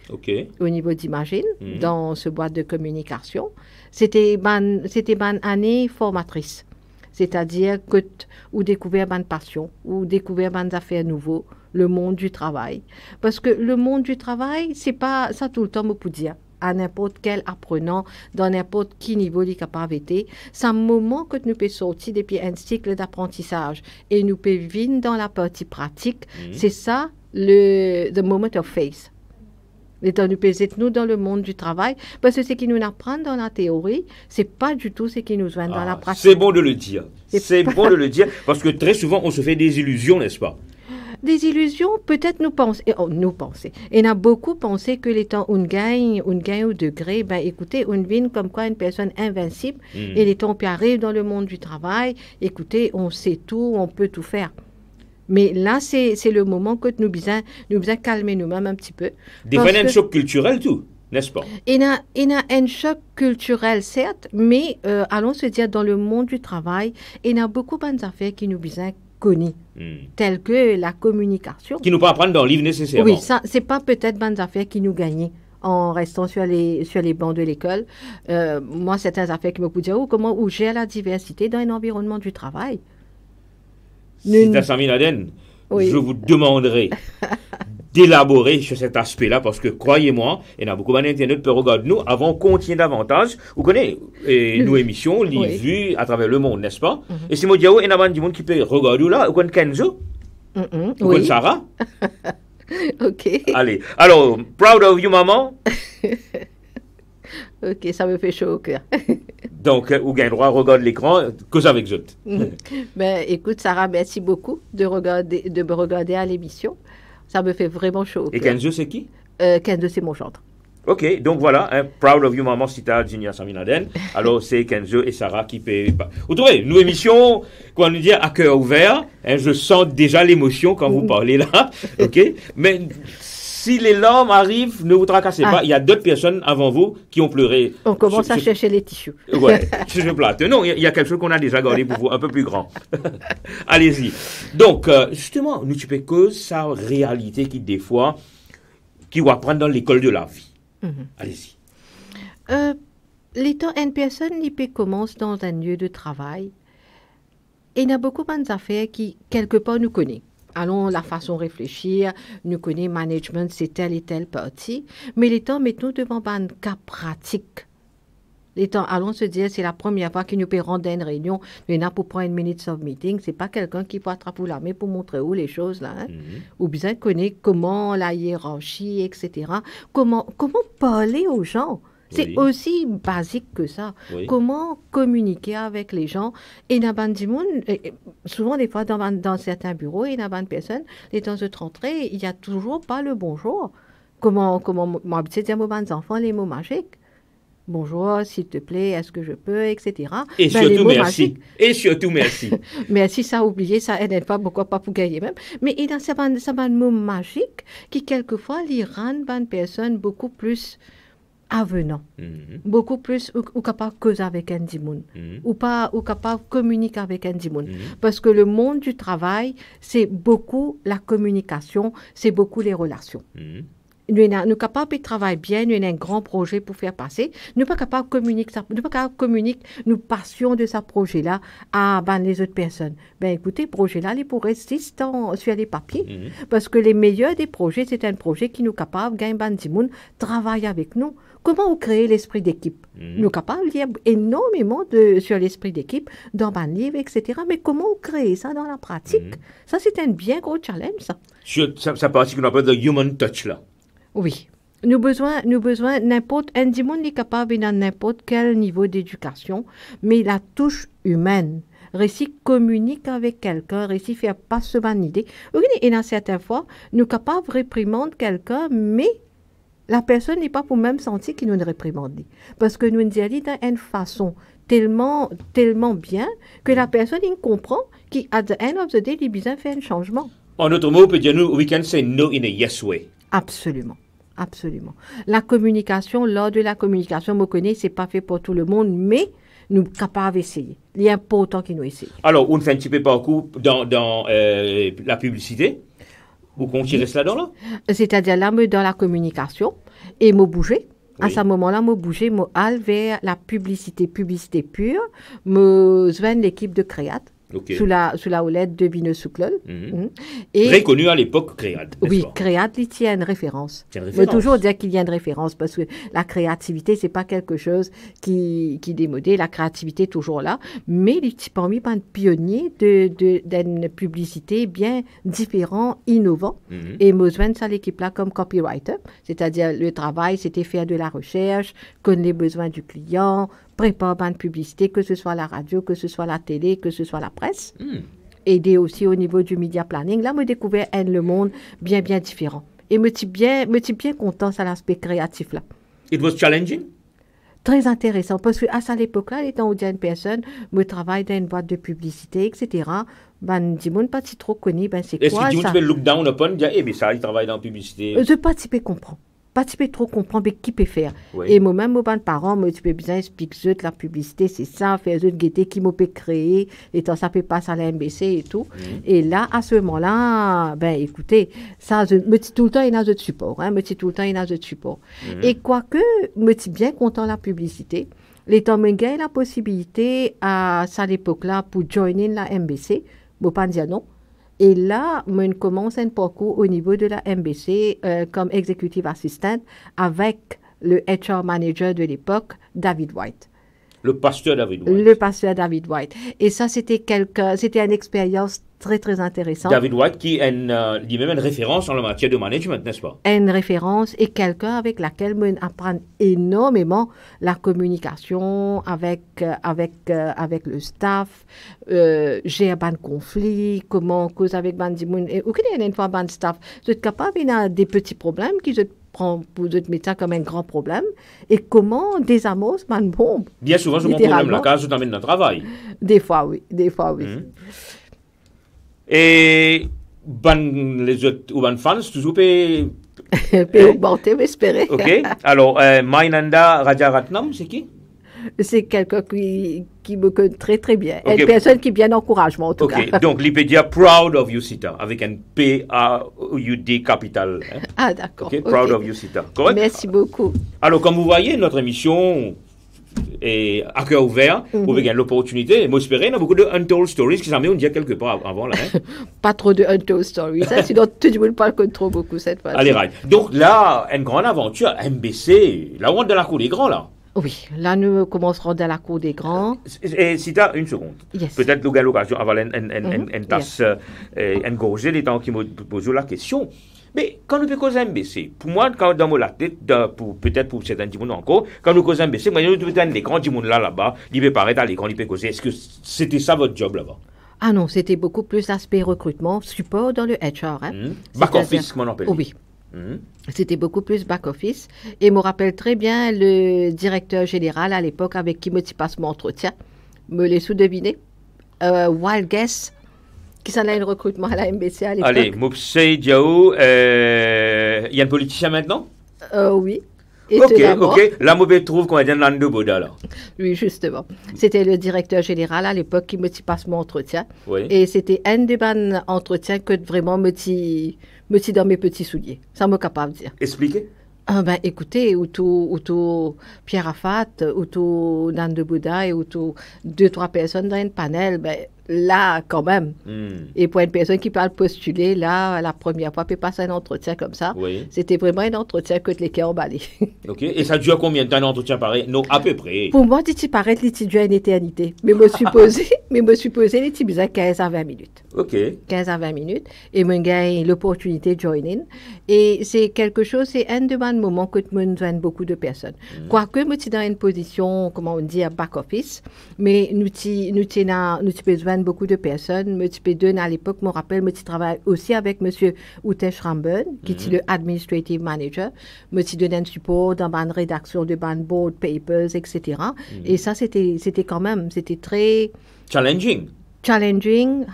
au niveau d'Imagine, dans ce boîte de communication. C'était une année formatrice. C'est-à-dire que ou découvert une passion, ou découvert une affaires nouveaux, le monde du travail. Parce que le monde du travail, c'est pas ça tout le temps, on peut dire. À n'importe quel apprenant, dans n'importe quel niveau de capacité, c'est un moment que nous pouvons sortir depuis un cycle d'apprentissage et nous pouvons venir dans la partie pratique. C'est ça, the moment of faith. Nous pouvons dans le monde du travail, parce que ce qui nous apprend dans la théorie, c'est pas du tout ce qui nous vient dans la pratique. C'est bon de le dire. C'est bon de le dire, parce que très souvent, on se fait des illusions, n'est-ce pas? Des illusions, peut-être nous pensons. Et on a beaucoup pensé que les temps où on gagne au degré, ben écoutez, on vient comme quoi une personne invincible, et les temps qui arrivent dans le monde du travail, écoutez, on sait tout, on peut tout faire. Mais là, c'est le moment que nous besoin calmer nous-mêmes un petit peu. Des fois, il y a un choc culturel, tout, n'est-ce pas? Il y a un choc culturel, certes, mais allons se dire, dans le monde du travail, il y a beaucoup d'affaires qui nous besoin connues, telles que la communication. Qui nous pas apprendre dans le livre nécessairement. Oui, ça, c'est pas peut-être des affaires qui nous gagnent en restant sur les bancs de l'école. Moi, c'est des affaires qui me posent dire comment gérer la diversité dans un environnement du travail. C'est à Sami Laden, oui. Je vous demanderai d'élaborer sur cet aspect-là, parce que croyez-moi, il y a beaucoup d'internautes qui peuvent regarder nous avant qu'on continue davantage. Vous connaissez nos émissions, les vues à travers le monde, n'est-ce pas? Et si moi dis, il y a des gens qui peuvent regarder là, vous connaissez Kenzo? Vous connaissez Sarah? Ok. Allez, alors, proud of you, maman? Ok, ça me fait chaud au cœur. Donc, vous avez le droit à regarder l'écran, cause avec eux. Ben, écoute, Sarah, merci beaucoup de me regarder à l'émission. Ça me fait vraiment chaud au cœur. Et Kenzo, c'est qui? Kenzo, c'est mon chantre. Ok, donc voilà, proud of you, maman, Sita, Junior Saminaden. Alors, c'est Kenzo et Sarah qui paient. Vous trouvez, nous émission, qu'on nous dit à cœur ouvert, je sens déjà l'émotion quand vous parlez là, ok? Mais si les larmes arrivent, ne vous tracassez pas. Il y a d'autres personnes avant vous qui ont pleuré. On commence à chercher les tissus. Ouais, sur le plateau. Non, il y a quelque chose qu'on a déjà gardé pour vous, un peu plus grand. Allez-y. Donc, justement, nous tu peux cause sa réalité qui, des fois, qui va apprendre dans l'école de la vie. Allez-y. L'étant une personne qui peut commencer dans un lieu de travail, et il y a beaucoup d'affaires qui, quelque part, nous connaissent. Allons, la façon de réfléchir, nous connaissons management, c'est telle et telle partie. Mais les temps, mettons devant un cas pratique. Les temps, allons se dire, c'est la première fois qu'il nous peut rendre une réunion, mais là, pour prendre une minute of meeting, c'est pas quelqu'un qui peut attraper la main pour montrer où les choses, là. Hein? Ou bien connaître comment la hiérarchie, etc. Comment parler aux gens. C'est aussi basique que ça. Comment communiquer avec les gens. Et souvent des fois dans certains bureaux, il y a des personnes, les temps de rentrer, il n'y a toujours pas le bonjour. Comment moi, je dis aux enfants les mots magiques. Bonjour, s'il te plaît, est-ce que je peux, etc. Et surtout merci. Et surtout merci. Merci, ça a oublié, ça aide pas, pourquoi pas pour gagner même. Mais il y a ces mots magiques qui quelquefois les rendent une personne beaucoup plus avenant, beaucoup plus ou capable de causer avec un dimoun, ou capable de communiquer avec un dimoun. Parce que le monde du travail, c'est beaucoup la communication, c'est beaucoup les relations. Nous sommes capables de travailler bien, nous avons un grand projet pour faire passer. Nous ne sommes pas capables de communiquer nos passions de ce projet-là à les autres personnes. Ben écoutez, projet-là, il pourrait rester sur les papiers. Parce que les meilleurs des projets, c'est un projet qui nous est capable de gagner travailler avec nous. Comment on crée l'esprit d'équipe? Nous sommes capables de lire énormément sur l'esprit d'équipe dans un livre, etc. Mais comment on crée ça dans la pratique? Ça, c'est un bien gros challenge, ça. Ça partie qu'on appelle le human touch, là. Oui. Nous besoin n'importe un monde est capable dans n'importe quel niveau d'éducation, mais la touche humaine, réussi communique avec quelqu'un, réussi faire passer une idée. Et dans certaines fois, nous sommes capables de réprimander quelqu'un, mais la personne n'est pas pour même sentir qu'il nous réprimande. Parce que nous nous disons dans une façon tellement, tellement bien que la personne, il comprend qu'à the end of the day, il a besoin de faire un changement. En d'autres mots, on peut dire, we can say no in a yes way. Absolument. Absolument. La communication, lors de la communication, je connais, c'est pas fait pour tout le monde, mais nous sommes capables d'essayer. Il est important qu'ils nous essayent. Alors, on fait un petit peu parcours dans la publicité. Ou qu'on tire cela dans là? C'est-à-dire là, dans la communication, et me bouger. À ce moment-là, me bouger, me aller vers la publicité pure, me joindre l'équipe de Créat. Okay. Sous la houlette de Vineux Souklol. Très connu à l'époque, Créat. Oui, Créat, il tient une référence. Il faut toujours dire qu'il y a une référence parce que la créativité, c'est pas quelque chose qui démodé. La créativité est toujours là. Mais il est parmi les pionniers d'une publicité bien différente, innovante. Et me joindre ça l'équipe-là comme copywriter. C'est-à-dire, le travail, c'était faire de la recherche, connaître les besoins du client, prépare une publicité, que ce soit la radio, que ce soit la télé, que ce soit la presse. Aider aussi au niveau du media planning. Là, je découvert le monde bien différent. Et je suis bien content sur l'aspect créatif là. It was challenging? Très intéressant parce qu'à cette époque-là, étant une personne, je travaille dans une boîte de publicité, etc. Ben, je ne pas si trop connu, ben c'est quoi ça? Est-ce que tu peux look down upon, dire, mais ça, il travaille dans la publicité? Je ne pas comprendre. Pas trop comprendre mais qui peut faire. Oui. Et moi-même, mes parents, tu peux bien expliquer la publicité, c'est ça, faire de gaieté qui m'a peut créer, et tant ça peut passer à la MBC et tout. Et là, à ce moment-là, ben écoutez, ça, me dit tout le temps, il y a de support, me dit tout le temps, il y a de support. Et quoique, me dit bien content la publicité, les temps me gagne la possibilité à cette époque-là pour joiner la MBC, je ne pas dire non. Et là, je commence un parcours au niveau de la MBC comme executive assistant avec le HR manager de l'époque, David White. Le pasteur David White. Le pasteur David White. Et ça, c'était une expérience très intéressante. David White qui est même une référence en la matière de management, n'est-ce pas? Une référence et quelqu'un avec laquelle je apprends énormément la communication avec le staff, gérer un conflit, comment cause avec Bandimoun. Et aucune fois ban staff, vous êtes capable, il y a des petits problèmes qui se prend pour d'autres médecins comme un grand problème et comment désamorce une bombe. Bien souvent, c'est mon problème, la case, je t'emmène dans le travail. Des fois, oui. Et les autres fans, toujours peut augmenter, m'espérer. Ok. Alors, Mainanda Rajaratnam, c'est qui? C'est quelqu'un qui me connaît très bien. Okay. Une personne qui est bien encouragement, en tout cas. Donc, l'Ipédia Proud of You Sita, avec un P-A-U-D capital. Hein? Ah, d'accord. Okay. Proud of You Sita. Correct? Merci beaucoup. Alors, comme vous voyez, notre émission est à cœur ouvert. Vous avez l'opportunité. Moi, j'espère qu'il y a beaucoup de untold stories qui s'en on dit quelque part avant. Là, hein? Pas trop de untold stories. Hein? Sinon, tout le monde parle trop beaucoup cette fois. Allez, right. Donc là, une grande aventure, MBC. Là, on est dans la cour des grands, là. Oui, là, nous commencerons dans la cour des grands. Et si tu as une seconde, peut-être nous avons l'occasion d'avoir une tasse engorgée, les temps qui me posent la question. Mais quand nous faisons MBC, pour moi, quand dans la tête, peut-être pour certains gens encore, quand nous causons MBC, nous avons l'écran du monde là-bas, il peut paraître à l'écran, il peut causer. Est-ce que c'était ça votre job là-bas? Ah non, c'était beaucoup plus l'aspect recrutement, support dans le HR. Hein. Back-office, comment on appelle? Oui. C'était beaucoup plus back-office. Et je me rappelle très bien le directeur général à l'époque avec qui je passe mon entretien. Me l'ai sous-deviné. Wild Guess, qui s'en a le recrutement à la MBC à l'époque. Allez, Moupsei Diao, il y a un politicien maintenant? Oui. Et ok. Là, je trouve qu'on est dans Nando Boda, là. Oui, justement. C'était le directeur général à l'époque qui me passe mon entretien. Oui. Et c'était un des bons entretiens que vraiment me dans mes petits souliers. Ça me capable de dire. Expliquez. Ben, écoutez, autour Pierre Afat, autour Nando Boda et autour 2-3 personnes dans un panel, ben, là, quand même. Et pour une personne qui parle postuler, là, la première fois, peut passer un entretien comme ça. Oui. C'était vraiment un entretien que les cœurs emballés. Ok. Et ça dure combien de temps un entretien pareil? Non, à peu près. Pour moi, tu paraît que dure une éternité. Mais me suis posé les petits 15 à 20 minutes. Ok. 15 à 20 minutes. Et me gagne l'opportunité de joiner. Et c'est quelque chose, c'est un de mes moments que me joignent beaucoup de personnes. Quoique, je suis dans une position, comment on dit, à back-office, mais nous besoin m'apprenne beaucoup de personnes. Me type donne à l'époque, me rappelle, me travaille aussi avec monsieur Utesh Ramban, qui est le administrative manager. Me donne un support dans la rédaction de ban board papers, etc. Et ça, c'était quand même, c'était très challenging,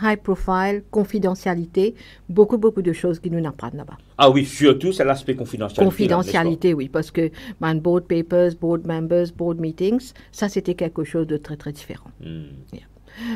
high profile, confidentialité, beaucoup de choses qui nous apprennent là-bas. Ah oui, surtout c'est l'aspect confidentialité. Confidentialité, oui, parce que board papers, board members, board meetings, ça c'était quelque chose de très différent. Yeah.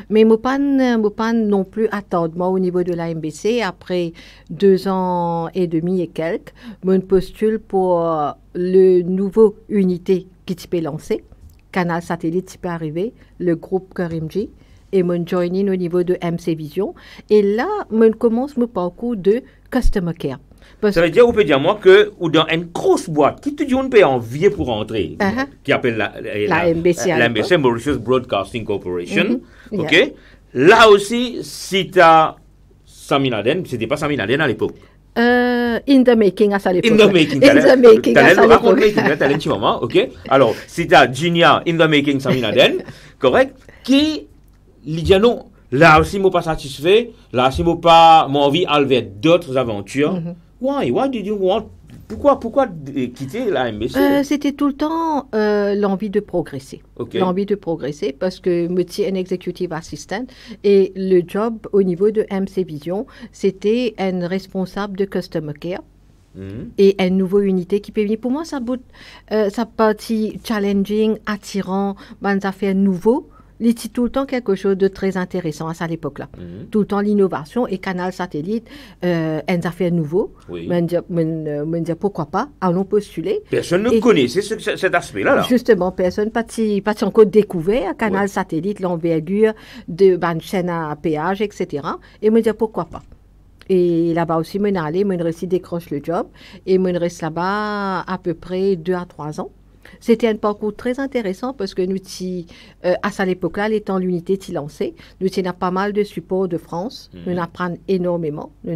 Mais je ne pas non plus attendre au niveau de la MBC. Après 2 ans et demi et quelques, je postule pour le nouveau unité qui peut lancer, Canal Satellite qui peut arriver, le groupe Karimji. Et je join in au niveau de MC Vision. Et là, je commence mon parcours de Customer Care. Ça veut dire, on peut dire moi que ou dans une grosse boîte qui te dit on peut envier pour entrer, qui appelle la MBC, Mauritius Broadcasting Corporation. Ok. Yeah. Là aussi, si tu as Sami Laden, c'était pas Sami Laden à l'époque. In the making à ça l'époque. In the making à ça l'époque. Ok. Alors, si tu as Ginia in the making Sami Laden, correct, qui Lydia non, là aussi moi pas satisfait, là aussi moi pas mon envie à vers d'autres aventures. Why did you want pourquoi quitter la MBC? C'était tout le temps l'envie de progresser. Okay. L'envie de progresser parce que je suis un executive assistant et le job au niveau de MC Vision, c'était un responsable de customer care. Et une nouvelle unité qui peut venir. Pour moi, ça partie challenging, attirant, des affaires nouveaux. C'est tout le temps quelque chose de très intéressant à cette époque-là. Tout le temps l'innovation et Canal Satellite, une affaire nouveau. Oui. Me dire pourquoi pas, allons postuler. Personne ne connaissait cet aspect-là. Là. Justement, personne pas encore découvert Canal Satellite, l'envergure de chaîne à péage, etc. Et me dire pourquoi pas. Et là-bas aussi, je suis décroche le job et je reste là-bas à peu près 2 à 3 ans. C'était un parcours très intéressant parce que nous, à cette époque-là, l'étant l'unité qui lancée, nous avons pas mal de support de France. Nous apprenons énormément. Je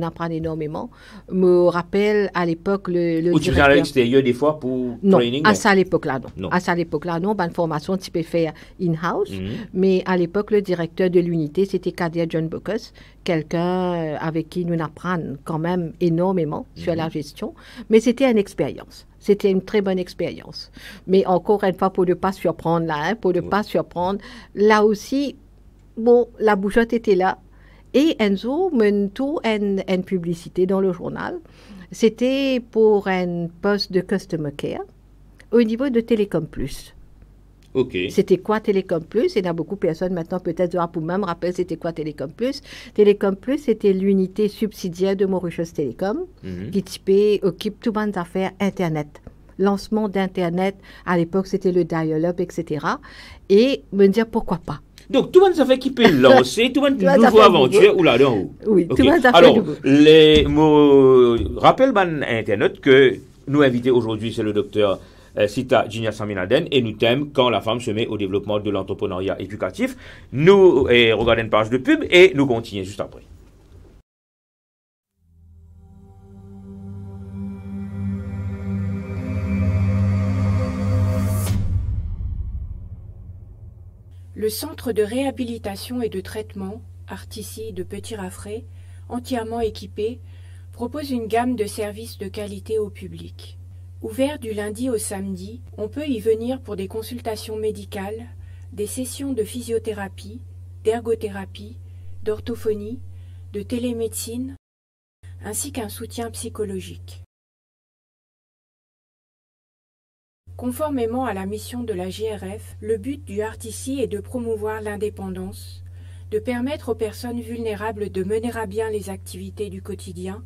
me rappelle à l'époque le directeur. Tu viens à l'extérieur des fois pour training? Non, à cette époque-là, non. À cette époque-là, non. Une formation, tu peux faire in-house. Mais à l'époque, le directeur de l'unité, c'était Kadia John Bocus, quelqu'un avec qui nous apprenons quand même énormément sur la gestion. Mais c'était une expérience. C'était une très bonne expérience. Mais encore une fois, pour ne pas surprendre là aussi, bon, la bougeotte était là. Et Enzo mène tout une publicité dans le journal. C'était pour un poste de Customer Care au niveau de Télécom Plus. Okay. C'était quoi Télécom Plus? Il y a beaucoup de personnes maintenant peut-être pour même rappeler c'était quoi Télécom Plus. Télécom Plus, c'était l'unité subsidiaire de Mauritius Telecom qui occupe toutes les affaires Internet. Lancement d'Internet, à l'époque c'était le dial-up, etc. Et me dire pourquoi pas. Donc, tout le monde ça fait qui peut lancer, tout le monde une nouvelle aventure ou là-dedans. Oui, okay. Tout le monde ça fait alors, les mots, rappelle Internet que nous invité aujourd'hui, c'est le docteur Sita Ginia Sami Laden et nous thème quand la femme se met au développement de l'entrepreneuriat éducatif. Nous regardons une page de pub et nous continuons juste après. Le centre de réhabilitation et de traitement, Artici de Petit-Raffray, entièrement équipé, propose une gamme de services de qualité au public. Ouvert du lundi au samedi, on peut y venir pour des consultations médicales, des sessions de physiothérapie, d'ergothérapie, d'orthophonie, de télémédecine, ainsi qu'un soutien psychologique. Conformément à la mission de la GRF, le but du Artici est de promouvoir l'indépendance, de permettre aux personnes vulnérables de mener à bien les activités du quotidien,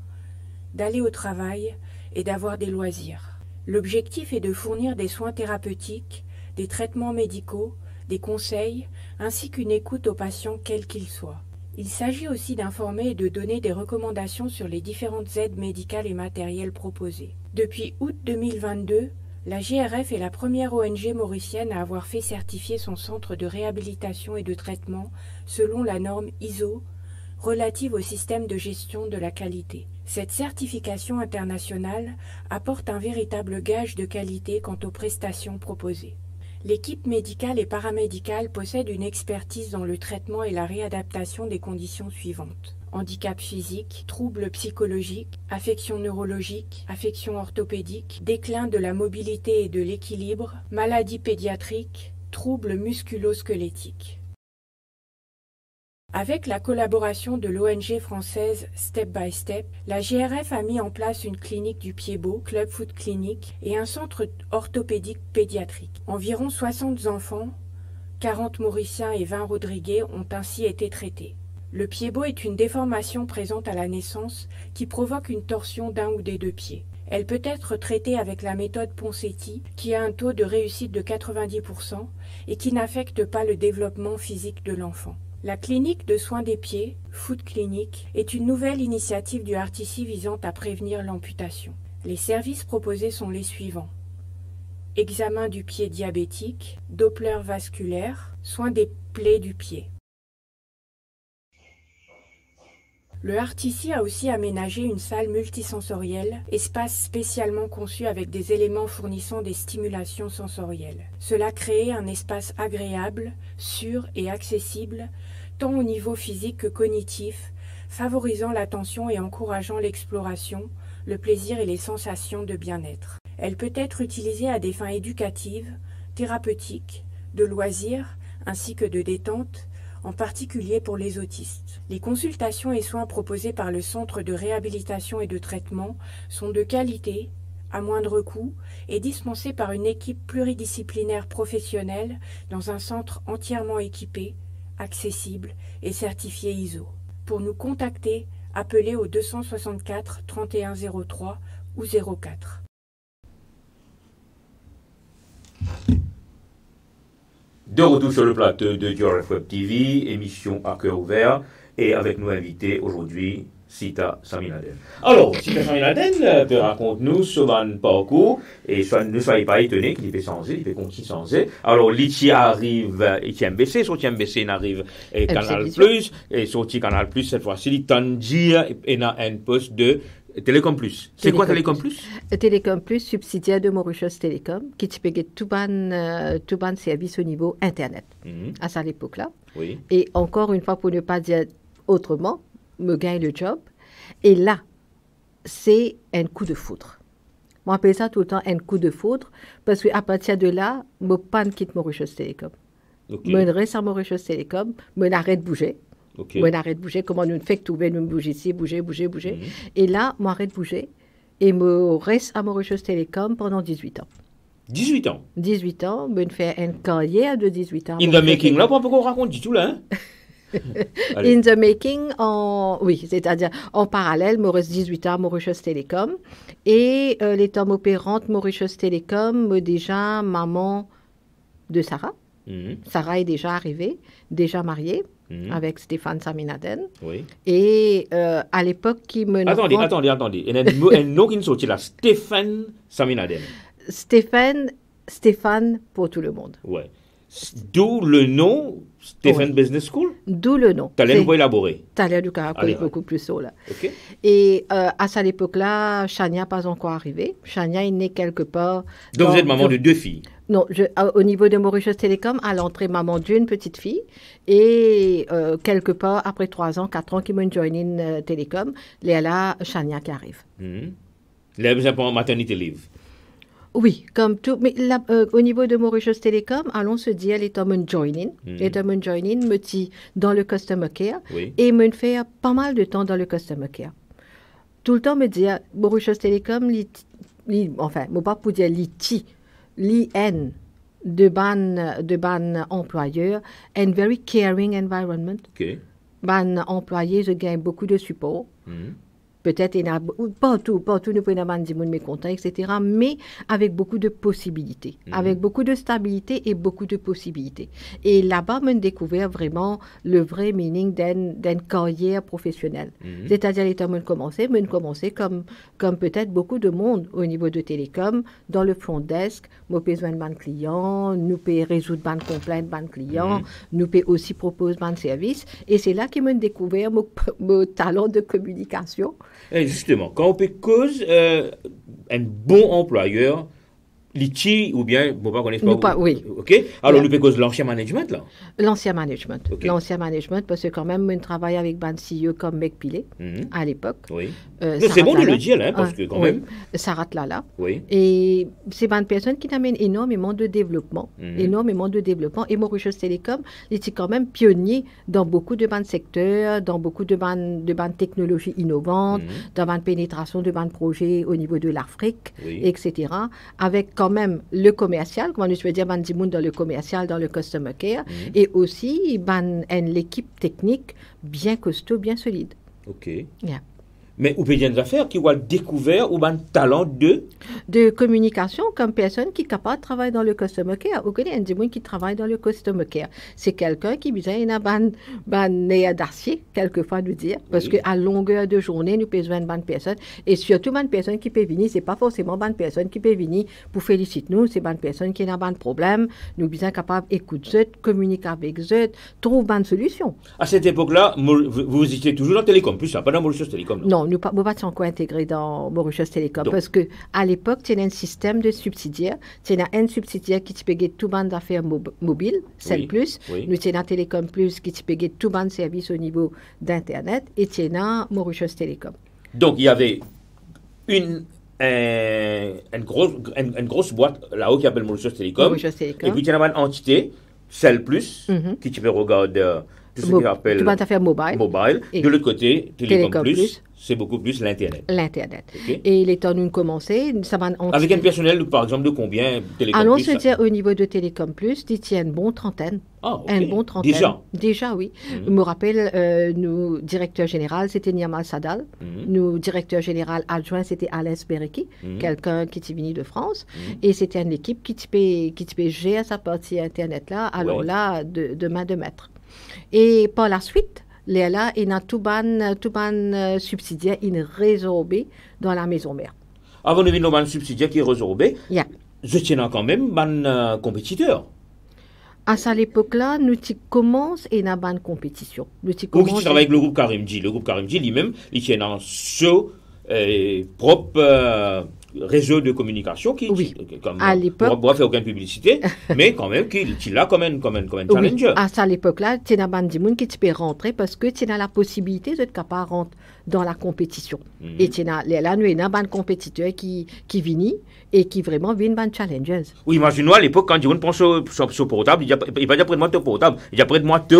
d'aller au travail et d'avoir des loisirs. L'objectif est de fournir des soins thérapeutiques, des traitements médicaux, des conseils, ainsi qu'une écoute aux patients quels qu'ils soient. Il s'agit aussi d'informer et de donner des recommandations sur les différentes aides médicales et matérielles proposées. Depuis août 2022, la GRF est la première ONG mauricienne à avoir fait certifier son centre de réhabilitation et de traitement selon la norme ISO relative au système de gestion de la qualité. Cette certification internationale apporte un véritable gage de qualité quant aux prestations proposées. L'équipe médicale et paramédicale possède une expertise dans le traitement et la réadaptation des conditions suivantes. Handicap physique, troubles psychologiques, affections neurologiques, affections orthopédiques, déclin de la mobilité et de l'équilibre, maladies pédiatriques, troubles musculo-squelettiques. Avec la collaboration de l'ONG française Step by Step, la GRF a mis en place une clinique du Pied-Beau, Club Foot Clinic, et un centre orthopédique pédiatrique. Environ 60 enfants, 40 Mauriciens et 20 Rodriguais ont ainsi été traités. Le Pied-Beau est une déformation présente à la naissance qui provoque une torsion d'un ou des deux pieds. Elle peut être traitée avec la méthode Ponseti, qui a un taux de réussite de 90% et qui n'affecte pas le développement physique de l'enfant. La clinique de soins des pieds, Foot Clinic, est une nouvelle initiative du RTC visant à prévenir l'amputation. Les services proposés sont les suivants. Examen du pied diabétique, Doppler vasculaire, soins des plaies du pied. Le RTC a aussi aménagé une salle multisensorielle, espace spécialement conçu avec des éléments fournissant des stimulations sensorielles. Cela crée un espace agréable, sûr et accessible, tant au niveau physique que cognitif, favorisant l'attention et encourageant l'exploration, le plaisir et les sensations de bien-être. Elle peut être utilisée à des fins éducatives, thérapeutiques, de loisirs, ainsi que de détente, en particulier pour les autistes. Les consultations et soins proposés par le Centre de réhabilitation et de traitement sont de qualité, à moindre coût, et dispensés par une équipe pluridisciplinaire professionnelle dans un centre entièrement équipé, accessible et certifié ISO. Pour nous contacter, appelez au 264 31 03 ou 04. De retour sur le plateau de GRF Web TV, émission à cœur ouvert, et avec nos invités aujourd'hui, Sita Saminaden. Alors, Sita Saminaden, raconte-nous son parcours, et ne soyez pas étonnés qu'il peut changer, il peut continuer à changer. Alors, l'ITI arrive, et MBC, sur MBC n'arrive, et Canal Plus, et sur Canal Plus, cette fois-ci, il Tangier, et a un poste de Télécom Plus. C'est quoi Télécom Plus? Télécom Plus, subsidiaire de Mauritius Télécom, qui te paye tout ban service au niveau Internet, à ça l'époque-là. Oui. Et encore une fois, pour ne pas dire autrement, me gagne le job. Et là, c'est un coup de foudre. Moi, j'appelle ça tout le temps un coup de foudre, parce qu'à partir de là, je ne quitte pas Mauritius Télécom. Je reste à Mauritius Télécom, je n'arrête de bouger. Okay. Moi, j'arrête de bouger, comment nous fait tout, nous bouger ici, bouger. Et là, moi, j'arrête de bouger et me reste à Mauritius Télécom pendant 18 ans. 18 ans? 18 ans, je fais une carrière de 18 ans. In the making, là, on raconte du tout, là, hein? In the making, oui, c'est-à-dire en parallèle, me reste 18 ans à Mauritius Télécom. Et les temps opérantes Mauritius Télécom, déjà maman de Sarah. Sarah est déjà arrivée, déjà mariée. Avec Stéphane Saminaden. Oui. Et à l'époque, qui me... Attendez. Il y a un nom qui nous sortit là, Stéphane Saminaden. Stéphane pour tout le monde. Ouais. D'où le nom Stéphane Business School? D'où le nom. Tu as l'air élaboré. Tu as l'air du caractère beaucoup plus haut là. Okay. Et à cette époque-là, Chania n'est pas encore arrivée. Chania est née quelque part... Donc vous êtes maman de 2 filles? Non, au niveau de Mauritius Télécom, à l'entrée, maman d'une petite fille. Et quelque part, après 3 ans, 4 ans, qui m'ont joiné Télécom, il y a là Chania qui arrive. Les enfants maternité leave. Oui, comme tout. Mais là, au niveau de Mauritius Télécom, allons se dire, les hommes joining. Les hommes joining me dit dans le customer care. Oui. Et me fait pas mal de temps dans le customer care. Tout le temps me dit, Mauritius Télécom, enfin, je ne pas pour dire l'IN de ban employeur, un very caring environment. Okay. Ban employé, je gagne beaucoup de support. Peut-être, il y a partout, nous pouvons dire mécontents, etc., mais avec beaucoup de possibilités, avec beaucoup de stabilité et beaucoup de possibilités. Et là-bas, on a découvert vraiment le vrai meaning d'une carrière professionnelle. C'est-à-dire, les temps, on commençait comme peut-être beaucoup de monde au niveau de Télécom, dans le front desk, nous avons besoin de ban client, nous pouvons résoudre ban complaint, ban client, nous pouvons aussi proposer ban service. Et c'est là qu'ils m'ont découvert mon talent de communication. Et justement, quand on peut cause un bon employeur, Litchi ou bien, bon, pas connaître Nous pas. pas, oui. OK. Alors, Yeah. nous peut cause de l'ancien management, là. L'ancien management. Ok. L'ancien management, parce que quand même, on travaille avec ban CEO comme Meg Pilé Mhm. à l'époque. Oui. Euh, Non, c'est bon de Lala. le dire, là, parce que quand oui. même. Sarat Lala. Oui. Et c'est une personne qui amène énormément de développement, énormément de développement. Et Mauritius Telecom, il était quand même pionnier dans beaucoup de bandes secteurs, dans beaucoup de bandes technologies innovantes, dans bandes pénétration de bandes projets au niveau de l'Afrique, Oui. etc. Avec quand même le commercial, comment je veux dire, bande Dimoun dans le commercial, dans le customer care, et aussi l'équipe technique bien costaud, bien solide. OK. Yeah. Mais ou peut des affaires qui ont découvert ou un talent de communication comme personne qui est capable de travailler dans le customer care. Vous connaissez un démon qui travaille dans le customer care. C'est quelqu'un qui besoin une nez d'acier, quelquefois nous dire, parce Oui. qu'à longueur de journée, nous besoin de bonne personne. Et surtout, bonne personne qui peut venir, c'est pas forcément bonne personne qui peut venir pour féliciter nous, c'est bonne personne qui a un problème. Nous besoin capable d'écouter, communiquer avec eux, trouver bonne solution. À cette époque-là, vous étiez toujours dans Télécom, plus ça, pas dans Mauritius Télécom. Non, nous ne pas encore intégrés dans Mauritius Telecom Donc. parce que à l'époque, tu as un système de subsidiaires. Tu as un subsidiaire qui te paye tout bande d'affaires mobiles, Cell Oui, Plus. oui. Nous avons Télécom Plus qui te paye tout bande service au niveau d'Internet. Et tu as Mauritius Telecom. Donc, il y avait une grosse boîte là-haut qui s'appelle Mauritius Télécom. Mauritius Telecom. Et puis, il y a une entité, Cell Plus, qui tu peux regarder tout ce qu'on appelle tout bande d'affaires mobile. mobile. Et De l'autre côté, Télécom Télécom Plus, Plus. c'est beaucoup plus l'Internet. L'Internet. Ok. Et les temps nous commencé, ça va Avec un personnel, par exemple, de combien Télécom allons Plus se ça- dire au niveau de Télécom Plus, il tient une bonne trentaine. Ah, ok. Un bon trentaine. Déjà. Déjà, oui. Je me rappelle, nous, directeur général, c'était Niamal Sadal. Nous, directeur général adjoint, c'était Alain Bereki, quelqu'un qui est venu de France. Et c'était une équipe qui te gérer sa partie Internet là, alors Ouais. là, de main de maître. Et par la suite, là, il y a tout ban subsidiaire, il résorbé dans la maison mère. Avant de venir dans le subsidiaire qui est résorbé, Yeah. je tiens quand même mon compétiteur. À ça l'époque-là, nous commençons et n'a pas de compétition. Nous Ou qui commençons travaille avec le groupe Karimji. Le groupe Karimji lui-même, il tient dans ce propre réseau de communication qui, Oui. comme, À l'époque- on ne va faire aucune publicité, mais quand même qu'il a comme un challenger. Oui, à ça l'époque-là, tu as des gens qui peut rentrer parce que tu as la possibilité d'être capable de rentrer dans la compétition. Et tu as là, nous avons des compétiteurs qui viennent et qui vraiment viennent des challengers. Oui, imagine-moi à l'époque, quand on pense au portable, il va dire près de moi ton portable, il dit près de moi te.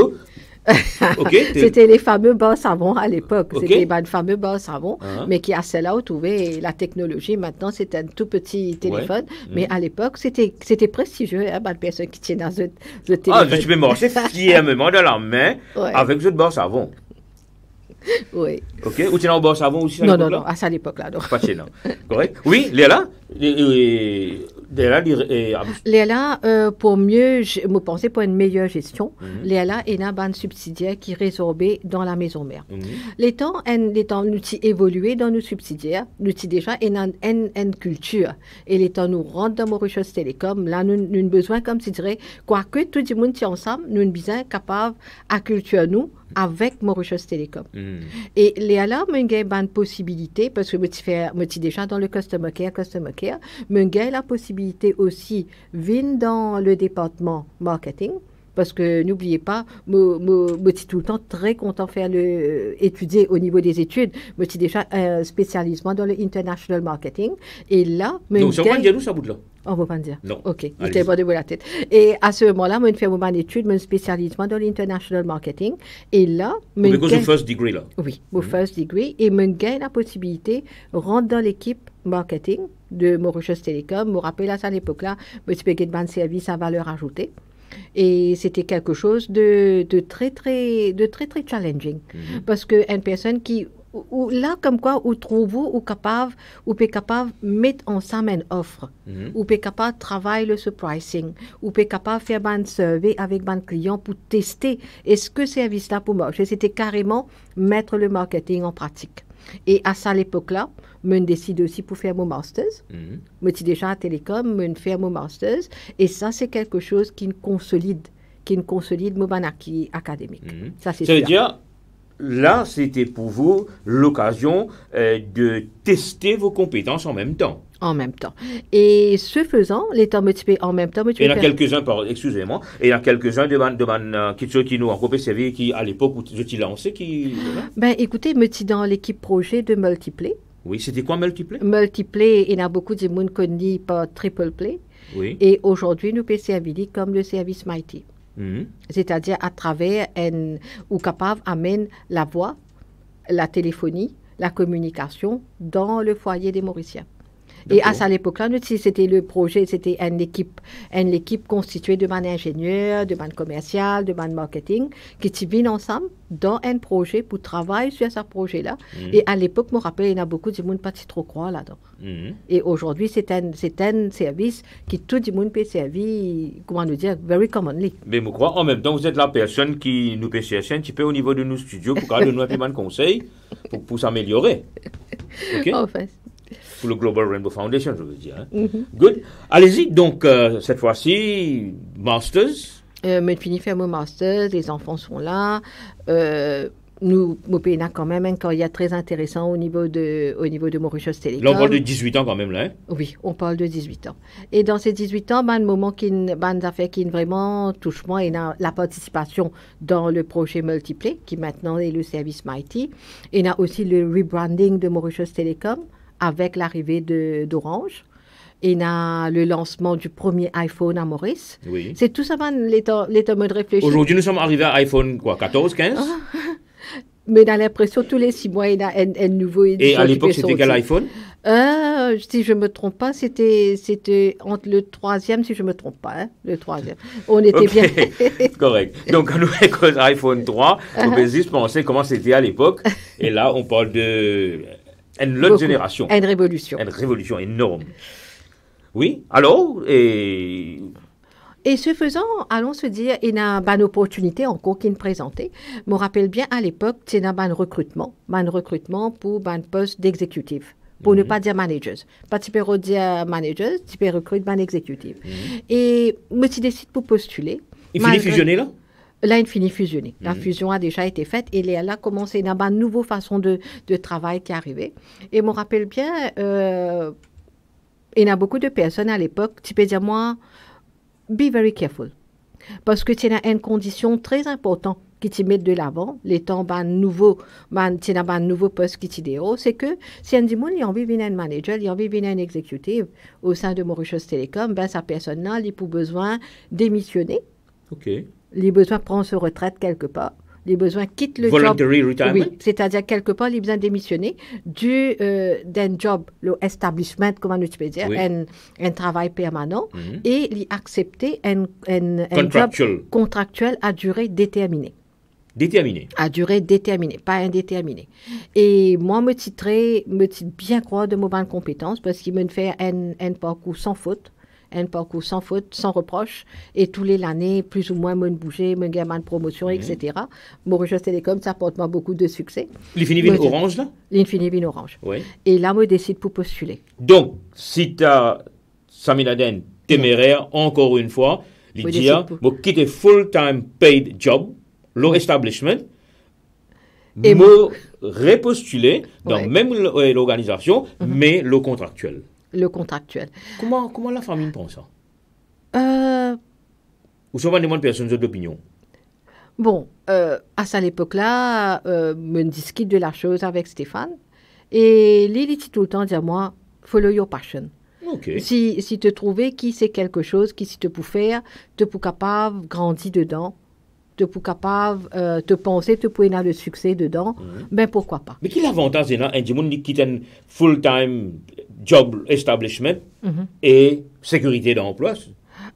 Ok? C'était les fameux bas savons à l'époque. Ok. C'était les fameux bas savons, Ah. mais qui à cela où trouvé la technologie. Maintenant, c'est un tout petit téléphone. Mais à l'époque, c'était prestigieux. Hein, une personne qui tient dans ce Ah, téléphone. tu peux marcher fièrement dans la main Ouais. avec ce bord savon. Oui. Ok? Ou tu es dans le bord savon aussi à Non, l'époque non, là? non, à ça l'époque-là. non. Pas chez nous. Correct? Oui, Léla? Léla, Léla, pour mieux, me penser pour une meilleure gestion, Léla est un ban subsidiaire qui résorbé dans la maison mère. Les temps, nous avons évolué dans nos subsidiaires, nous avons déjà une culture. Et les temps, nous rentrons dans Mauritius Telecom, là, nous avons besoin, comme tu dirais, quoique tout le monde est ensemble, nous avons besoin capable à culture nous avec Mauritius Telecom. Et Léala, moi, j'ai une possibilité, parce que je suis déjà dans le customer care, mais j'ai la possibilité aussi de venir dans le département marketing, parce que n'oubliez pas, je suis tout le temps très content de faire étudier au niveau des études. Je suis déjà spécialisement dans le international marketing. Et là, donc, ça va dire où ça bout de là? on ne va pas dire. Non. OK. Il Allez-y. était bon de la tête. Et à ce moment-là, je fais mon étude, je spécialisement dans l'international marketing. Et là, Parce que first degree là. oui, mon first degree. Et je gagne la possibilité de rentrer dans l'équipe marketing de Mauritius Telecom. Je me rappelle à cette époque-là, je suis payé de service à valeur ajoutée. Et c'était quelque chose de très, très challenging. Parce qu'une personne qui, ou là, comme quoi, ou trouve-vous, ou peut capable de mettre ensemble une offre, ou peut capable de travailler le pricing, ou peut capable de faire un survey avec un client pour tester est-ce que ce service-là pour marcher. C'était carrément mettre le marketing en pratique. Et à ça, l'époque-là, je décide aussi pour faire mon master's. Je suis déjà à Télécom, je fais mon master's. Et ça, c'est quelque chose qui me consolide mon acquis académique. Ça, c'est Ça veut sûr. dire, là, c'était pour vous l'occasion de tester vos compétences en même temps. En même temps. Et ce faisant, l'État motivé en même temps... Et il y en a quelques-uns, excusez-moi, et il y en a quelques-uns qui nous ont coupé servi qui, à l'époque, où je t'ai lancé, qui... Ben, écoutez, me suis dans l'équipe projet de Multiplay. Oui, c'était quoi Multiplay? Multiplay, il y a beaucoup de monde connu par Triple Play. Oui. Et aujourd'hui, nous pouvons servir comme le service Mighty. C'est-à-dire à travers, ou capable d'amener la voix, la téléphonie, la communication dans le foyer des Mauriciens. Et à cette époque-là, c'était le projet, c'était une équipe constituée de man ingénieurs, de man commercial, de man marketing, qui viennent ensemble dans un projet pour travailler sur ce projet-là. Et à l'époque, je me rappelle, il y en a beaucoup de monde pas trop croire là-dedans. Et aujourd'hui, c'est un service qui tout le monde peut servir, comment nous dire, very commonly. Mais je crois, en même temps, vous êtes la personne qui nous peut chercher un petit peu au niveau de nos studios pour nous donner un conseil pour s'améliorer. OK? Enfin, pour le Global Rainbow Foundation, je veux dire. Hein. Good. Allez-y, donc, cette fois-ci, Masters. Je finis faire mon Masters, les enfants sont là. Nous, mon pays a quand même un carrière très intéressant au niveau de Mauritius Telecom. Là, on parle de 18 ans quand même, là. Hein? Oui, on parle de 18 ans. Et dans ces 18 ans, un moment qui vraiment touche moi, et la participation dans le projet Multiplay, qui maintenant est le service Mighty. Et il y a aussi le rebranding de Mauritius Telecom avec l'arrivée d'Orange. Et il y a le lancement du premier iPhone à Maurice. Oui. C'est tout ça, l'état de réfléchir. Aujourd'hui, nous sommes arrivés à iPhone, quoi, 14, 15 Mais dans l'impression, tous les 6 mois, il y a un nouveau édition. Et à l'époque, c'était quel iPhone Si je ne me trompe pas, c'était entre le 3e, si je ne me trompe pas, hein, le 3e. On était bien. Correct. Donc, quand nous avons iPhone 3, on peut juste penser comment c'était à l'époque. Et là, on parle de une autre génération. Une révolution. Une révolution énorme. Oui, alors, et ce faisant, allons se dire, il y a une opportunité encore qui nous présentait. Je me rappelle bien à l'époque, il y a un recrutement pour un poste d'exécutif, pour ne pas dire managers. Pas tu peux dire managers, tu peux recruter un exécutif. Et je me décide pour postuler. Il finit fusionné là? Là, il finit fusionné. La fusion a déjà été faite et là a commencé une nouvelle façon de travail qui est arrivée. Et je me rappelle bien, il y a beaucoup de personnes à l'époque, tu peux dire, moi, be very careful. Parce que tu as une condition très importante qui te met de l'avant, les temps, tu as un nouveau poste qui t'y c'est que si un monde il a envie de venir un manager, il a envie de venir un exécutif au sein de Mauritius Telecom, ben, sa personne-là, il a besoin démissionner. OK. Il a besoin de prendre sa retraite quelque part. Les besoins quittent le Voluntary job. retirement? Oui, c'est-à-dire quelque part, il a besoin de démissionner d'un job, le establishment, comment tu peux dire, un travail permanent, et il accepter un job contractuel à durée déterminée. Déterminé. À durée déterminée, pas indéterminée. Et moi, me titrer bien croire de mes bonnes compétences parce qu'il me fait un parcours sans faute. Un parcours sans faute, sans reproche, et tous les années, plus ou moins, me bouger, me gagner de promotion, etc. Mauritius Telecom, ça apporte moi beaucoup de succès. L'Infinivine Orange, là? L'Infinivine Orange. Oui. Et là, me décide pour postuler. Donc, si tu as Saminaden téméraire, encore une fois, il dit, je quitte full-time paid job, low establishment, et me repostuler dans même l'organisation, mais le contractuel. Le contractuel. Comment la famille pense ça? Ou souvent des personnes d'opinion? Bon, à cette époque-là, me discute de la chose avec Stéphane. Et Lily dit tout le temps, dit à moi, follow your passion. Okay. Si tu trouvais qui c'est quelque chose qui si te peut faire, te peut capable grandir dedans, te peux capable te penser, te peux avoir le succès dedans, ben pourquoi pas. Mais quel avantage il y a un monde qui quitte un full-time job establishment et sécurité d'emploi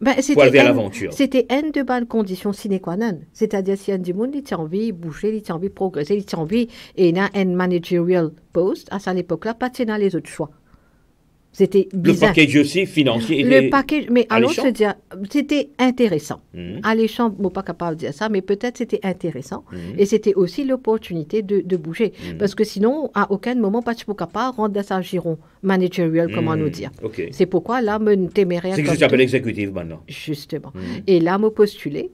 ben, pour aller à l'aventure? C'était une de bonnes conditions sine qua non. C'est-à-dire si un monde il a envie de bouger, il a envie de progresser, il a envie et il a un managerial post, à cette époque-là, pas de les autres choix. C'était bizarre. Le package aussi financier était le package, mais allons se dire, c'était intéressant. Alléchant, je ne suis pas capable de dire ça, mais peut-être c'était intéressant. Et c'était aussi l'opportunité de bouger. Parce que sinon, à aucun moment, pas de capable de rendre dans sa giron managerial, comment nous dire. Okay. C'est pourquoi là, me téméraire. C'est que ça s'appelle exécutif maintenant. Justement. Et là, me postuler.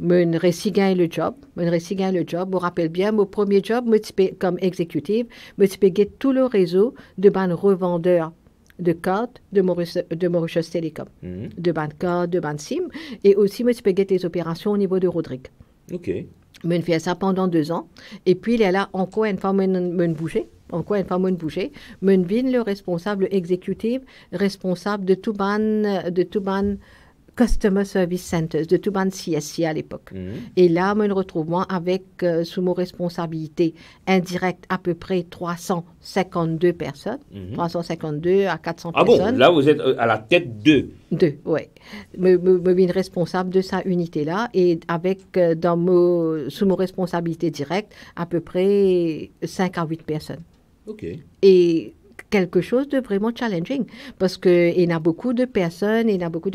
Je réussis gagner le job. Je me rappelle bien, mon premier job, comme exécutive, je me tout le réseau de revendeurs de cartes de Mauritius Telecom, de ban carte, de ban SIM, et aussi moi je peux les opérations au niveau de Rodrigue. OK. Je fais ça pendant 2 ans, et puis il est là encore une fois me bouger. Encore une fois, je bouger. Je devine le responsable exécutif, responsable de tout ban Customer Service Centers, de tout ban CSC à l'époque. Et là, je me retrouve moi avec, sous mon responsabilité indirecte, à peu près 352 personnes, 352 à 400 personnes. Ah bon, là, vous êtes à la tête de... Oui. Je suis responsable de sa unité-là et avec, sous mon responsabilité directe, à peu près 5 à 8 personnes. OK. Et quelque chose de vraiment challenging parce qu'il y a beaucoup de personnes, il y a beaucoup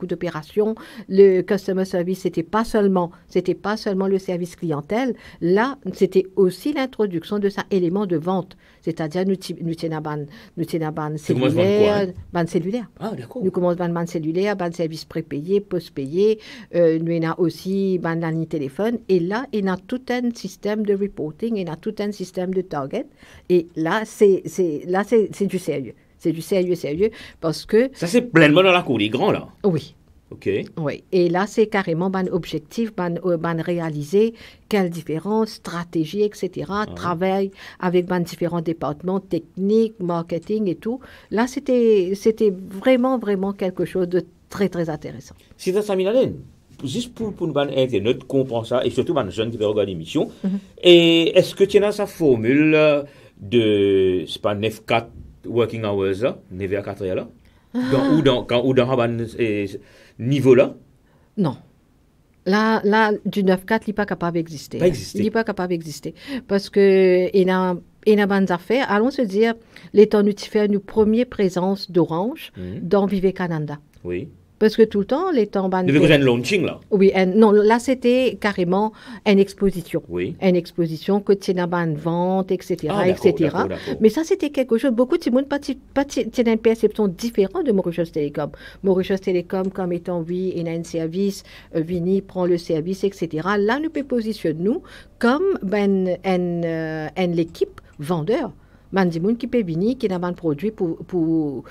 d'opérations. Le customer service, c'était pas seulement le service clientèle. Là, c'était aussi l'introduction de ça élément de vente. C'est-à-dire, nous avons ban cellulaire. Ah, d'accord. Nous commençons ban cellulaire, ban service prépayé, post-payé. Nous avons aussi ban la ligne téléphone. Et là, il y a tout un système de reporting, il y a tout un système de target. Et là, c'est du sérieux. C'est du sérieux, parce que... Ça, c'est pleinement dans la cour des grands, là. Oui. OK. Oui. Et là, c'est carrément ban objectif, ban réalisé, quelle différence, stratégie, etc. Travail avec ban différents départements, techniques, marketing et tout. Là, c'était vraiment, vraiment quelque chose de très, très intéressant. C'est ça, Saminalen. Juste pour une bonne internaute comprend ça, et surtout les jeunes qui veulent regarder l'émission. Et est-ce que tu as sa formule de, c'est pas 9-4 working hours, là, 9 à 4 heures, là? Ou dans ce niveau-là? Non. Là, du 9-4, il n'est pas capable d'exister. Il n'est pas capable d'exister. Parce que il y a bonnes affaires. Allons se dire, l'État nous fait une première présence d'Orange dans Vive Canada. Oui. Parce que tout le temps, les temps... Vous avez un launching, là? Oui, non, là, c'était carrément une exposition. Oui. Une exposition, que tu as une vente, etc., etc. D'accord. Mais ça, c'était quelque chose... Beaucoup de monde ont une perception différente de Mauritius Telecom. Mauritius Telecom, comme étant, oui, il y a un service, Vini prend le service, etc. Là, nous pouvons positionner nous comme l'équipe vendeur. Mandimoun qui peut venir, qui a un produit pour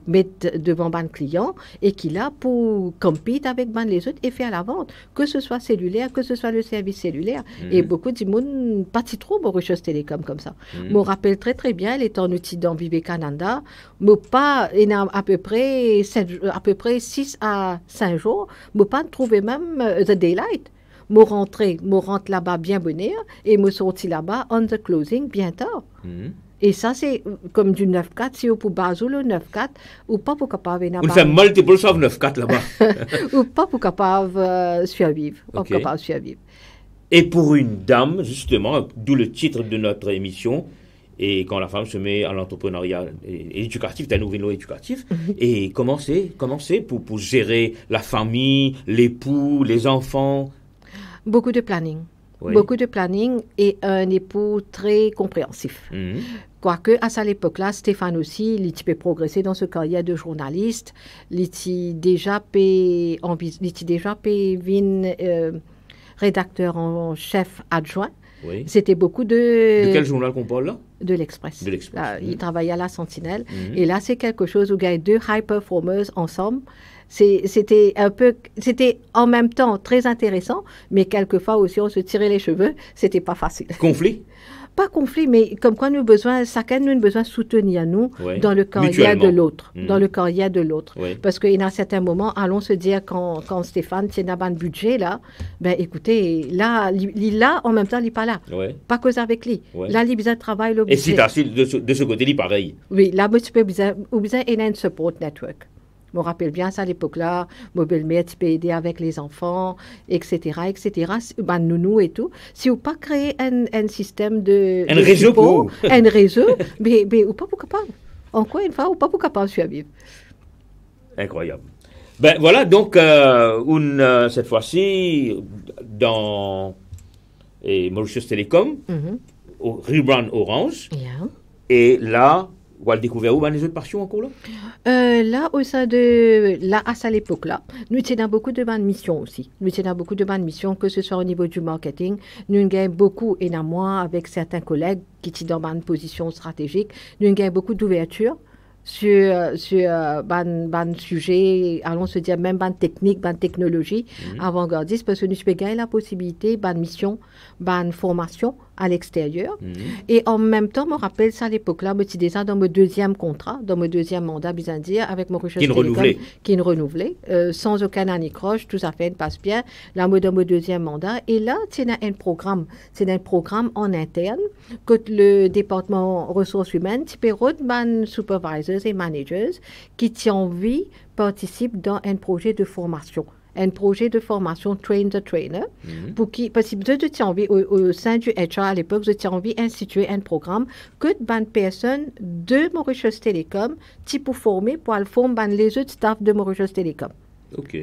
mettre devant un client et qui là pour compéter avec les autres et faire la vente, que ce soit cellulaire, que ce soit le service cellulaire. Et beaucoup de monde partit trop Mauritius Telecom comme ça. Je me rappelle très très bien, il est en outil dans Vive Canada, mais pas, il y a à peu près 6 à 5 jours, je pas trouvé même The Daylight. Je rentre là-bas bien bonheur et je sorti là-bas on the closing bien tard. Et ça, c'est comme du 9-4, si vous pouvez baser le 9-4, ou pas pour capable... On fait multiple of 9-4 là-bas. Ou pas pour capable survivre. Okay. Et pour une dame, justement, d'où le titre de notre émission, et quand la femme se met à l'entrepreneuriat éducatif, c'est un nouveau éducatif, et comment c'est pour gérer la famille, l'époux, les enfants? Beaucoup de planning. Oui. Beaucoup de planning et un époux très compréhensif. Quoique, à cette époque-là, Stéphane aussi, il peut progresser dans sa carrière de journaliste. Il était déjà rédacteur en chef adjoint. Oui. C'était beaucoup de... De quel journal qu'on parle là? De l'Express. Il travaillait à la Sentinelle. Et là, c'est quelque chose où il y a 2 high performers ensemble. C'était en même temps très intéressant, mais quelquefois aussi on se tirait les cheveux, c'était pas facile. Conflit? Pas conflit, mais comme quoi chacun nous a besoin de soutenir nous dans le carrière de l'autre. Dans le carrière de l'autre. Parce qu'il y a un certain moment, allons se dire quand Stéphane tient un budget là, ben écoutez, là, il là, en même temps, il n'est pas là. Pas cause avec lui. Là, il a besoin de travail. Et si facile de ce côté-là, pareil. Oui, là, tu peux besoin d'un support network. Je me rappelle bien ça à l'époque-là, MobileMate, tu peux aider avec les enfants, etc., nounou et tout. Si vous pas créer un système de... Un réseau support, pour... Un réseau, mais ou pas pour capable. Encore une fois, ou pas pour capable de survivre. Incroyable. Ben voilà, donc, cette fois-ci, dans Mauritius Telecom, au rebrand Orange, et là... Vous avez découvert où les autres passions encore là? Là, au sein de... Là, à cette époque-là, nous étions dans beaucoup de bonnes missions aussi. Nous étions dans beaucoup de bonnes missions, que ce soit au niveau du marketing. Nous gagnons beaucoup, et moi, avec certains collègues qui étaient dans une position stratégique. Nous gagnons beaucoup d'ouverture sur ban sujet, allons se dire même ban technique, ban technologie avant-gardiste, parce que nous avons gagné la possibilité, ban mission, ban formation à l'extérieur. Et en même temps, je me rappelle ça à l'époque-là, je suis déjà dans mon deuxième contrat, dans mon deuxième mandat, bien dire, avec Mauritius Telecom, qui est renouvelé, sans aucun anicroche, tout ça fait, passe bien. Là, je suis dans mon deuxième mandat. Et là, c'est un programme en interne que le département ressources humaines, tu peux ban supervisors et managers qui t'ont envie participent dans un projet de formation. Un projet de formation Train the Trainer, pour qui, parce que tu as envie, au sein du HR à l'époque, tu as envie d'instituer un programme que ban personnes de Mauritius Telecom, tu peux former pour aller former les autres staff de Mauritius Telecom.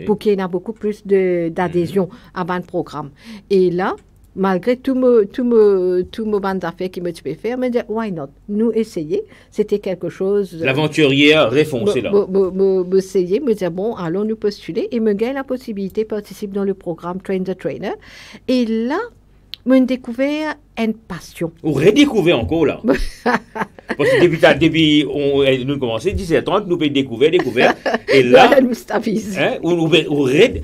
Pour qu'il y ait beaucoup plus d'adhésion à ban programme. Et là, malgré tout mon bande d'affaires qui me tu peux faire, me dire, why not? Nous essayer. C'était quelque chose. L'aventurière réfoncée là. Essayer, me dire, bon, allons nous postuler et me gagner la possibilité de participer dans le programme Train the Trainer. Et là, me découvert une passion. Ou redécouvert encore là. Parce que depuis nous commençons, 17h30, nous pouvons découvrir. Et là, nous stabiliser. Hein,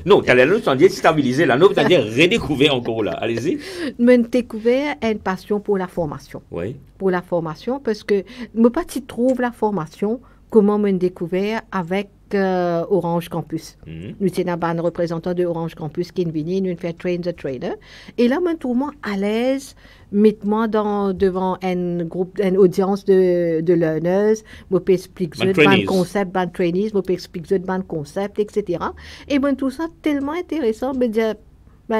non, tu allais nous dire stabiliser là, non, c'est-à-dire redécouvrir encore là. Allez-y. Me découvert une passion pour la formation. Oui. Pour la formation, parce que moi pas si trouve la formation, comment me découvert avec Orange Campus. Nous sommes un représentant de Orange Campus qui est venu, nous fait Train the Trainer. Et là, je trouve à l'aise, mettez-moi devant un groupe, une audience de learners, je peux expliquer le concept, ban trainees, je peux expliquer le concept, etc. Et ben tout ça tellement intéressant, me dire,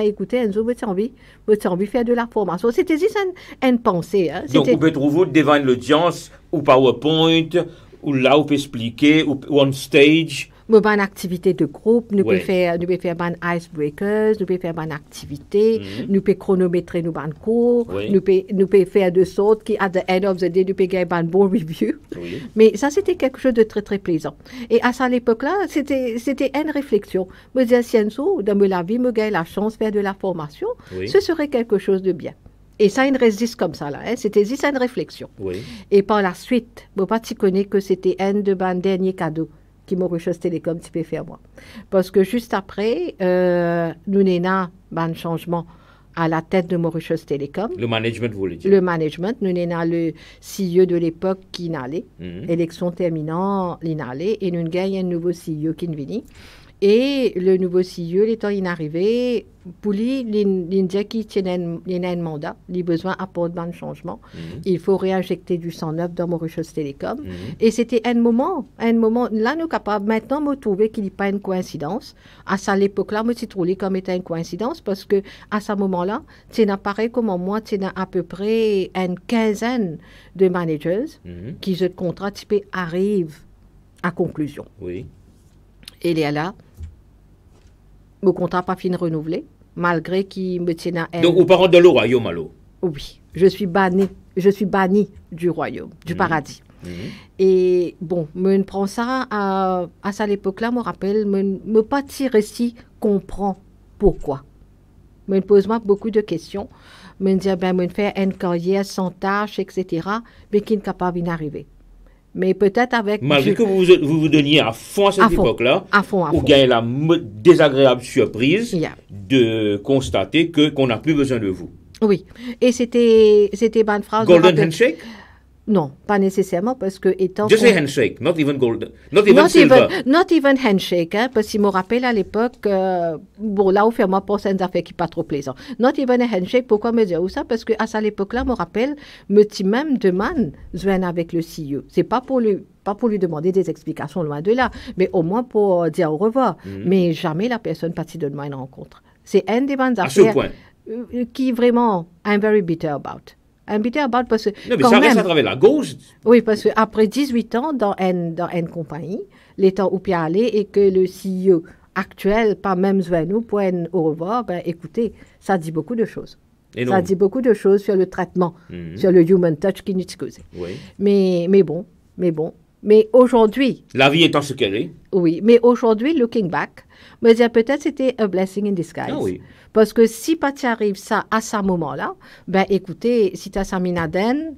écoutez, Enzo, vous avez envie de faire de la formation. C'était juste une pensée. Hein. Donc, vous pouvez trouver devant l'audience, ou PowerPoint, ou là, on peut expliquer, ou on stage. Nous avons une activité de groupe, nous pouvons faire des icebreakers, nous pouvons faire des activités, nous pouvons chronométrer nos cours, nous pouvons faire de sorte qu'à the end of the day, nous pouvons faire un bon review. Mais ça, c'était quelque chose de très, très plaisant. Et à cette époque-là, c'était une réflexion. Je me disais, si Enzo, dans ma vie, me gagne la chance de faire de la formation, ce serait quelque chose de bien. Et ça, il résiste comme ça, là. Hein. C'était juste une réflexion. Et par la suite, je ne sais pas si tu connais que c'était un de mes derniers cadeaux qui Mauritius Telecom tu peux faire moi. Parce que juste après, nous avons un changement à la tête de Mauritius Telecom. Le management, vous voulez dire? Le management. Nous avons le CEO de l'époque qui est allé. Élection terminant, il est allé. Et nous avons un nouveau CEO qui est venu. Et le nouveau CEO, l'étant il est arrivé, pour lui, il dit qu'il a un mandat, il a besoin d'apporter un changement. Il faut réinjecter du sang neuf dans Mauritius Telecom. Et c'était un moment, là, nous sommes capables maintenant de trouver qu'il n'y a pas une coïncidence. À cette époque-là, je me suis trouvé comme étant une coïncidence parce que à ce moment-là, tu as pareil comme moi, tu as à peu près une quinzaine de managers qui, ce contrat, arrivent à conclusion. Oui. Et il est là. Mon contrat n'a pas fini de renouveler, malgré qu'il me tienne à elle. Donc, aux parents de le royaume, alors? Oui, je suis banni du royaume, du paradis. Et bon, je prends ça à cette époque-là, je me rappelle, je pas si récit comprend pourquoi. Je me pose beaucoup de questions. Je me dis, je fais une carrière sans tâche, etc., mais qui n'est capable d'y arriver. Mais peut-être avec... Malgré que vous donniez à fond à cette époque-là, vous gagnez la désagréable surprise de constater qu'on n'a plus besoin de vous. Oui. Et c'était une phrase... Golden handshake? Non, pas nécessairement, parce que étant... Just say handshake, not even golden, not even silver. Not even handshake, hein, parce qu'il me rappelle à l'époque, bon, là où fait moi pour une affaire qui n'est pas trop plaisant. Not even a handshake, pourquoi me dire ça? Parce qu'à cette époque-là, me rappelle, me dit même demande, joindre avec le CEO. C'est pas pour lui demander des explications loin de là, mais au moins pour dire au revoir. Mais jamais la personne partie de moi une rencontre. C'est un des bonnes affaires qui vraiment, I'm very bitter about. Parce que non, mais ça reste à travers la gauche. Oui, parce qu'après 18 ans dans une compagnie, les temps où puis aller et que le CEO actuel, pas même nous pour un au revoir, écoutez, ça dit beaucoup de choses. Ça dit beaucoup de choses sur le traitement, sur le human touch qui nous excuse. Oui. Mais bon. Mais aujourd'hui... La vie étant ce qu'elle est. Oui, mais aujourd'hui, looking back, me dire peut-être c'était a blessing in disguise. Ah oui. Parce que si pas tu arrives ça à ce moment-là, écoutez, si tu as Saminaden,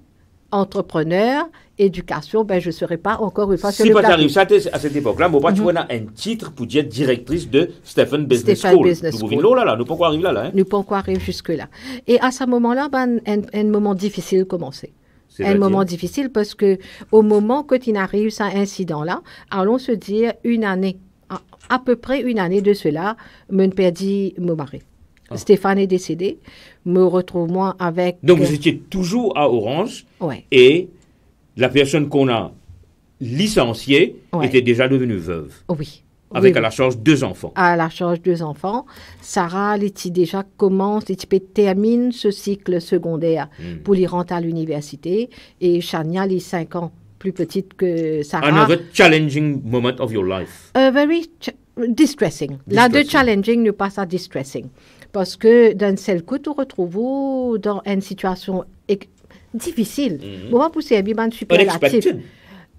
entrepreneur, éducation, ben je ne serai pas encore une fois sur Si le pas plateau. t'arrives ça à cette époque-là, moi, tu vois, un titre pour dire directrice de Stephen Business Stephen School. Business Nous School. pouvons là, nous pouvons arriver là, hein. Nous ne pouvons pas arriver jusque-là. Et à ce moment-là, ben, un moment difficile commençait. Un moment difficile parce que au moment que tu arrives à cet incident-là, allons se dire une année, à peu près une année de cela, me perdis mon mari. Stéphane est décédé, me retrouve moi avec... Donc vous étiez toujours à Orange Ouais. et la personne qu'on a licenciée Ouais. était déjà devenue veuve. Oui. Avec Oui, à la charge 2 enfants. à la charge 2 enfants. Sarah, elle déjà commence, elle termine ce cycle secondaire pour y rentrer à l'université. Et Chania, elle est 5 ans plus petite que Sarah. Another challenging moment of your life. Very distressing. Là, de challenging ne passe à distressing. Parce que d'un seul coup, tu retrouves dans une situation difficile. Moi, pour ces habits, superlatif. Unexpected.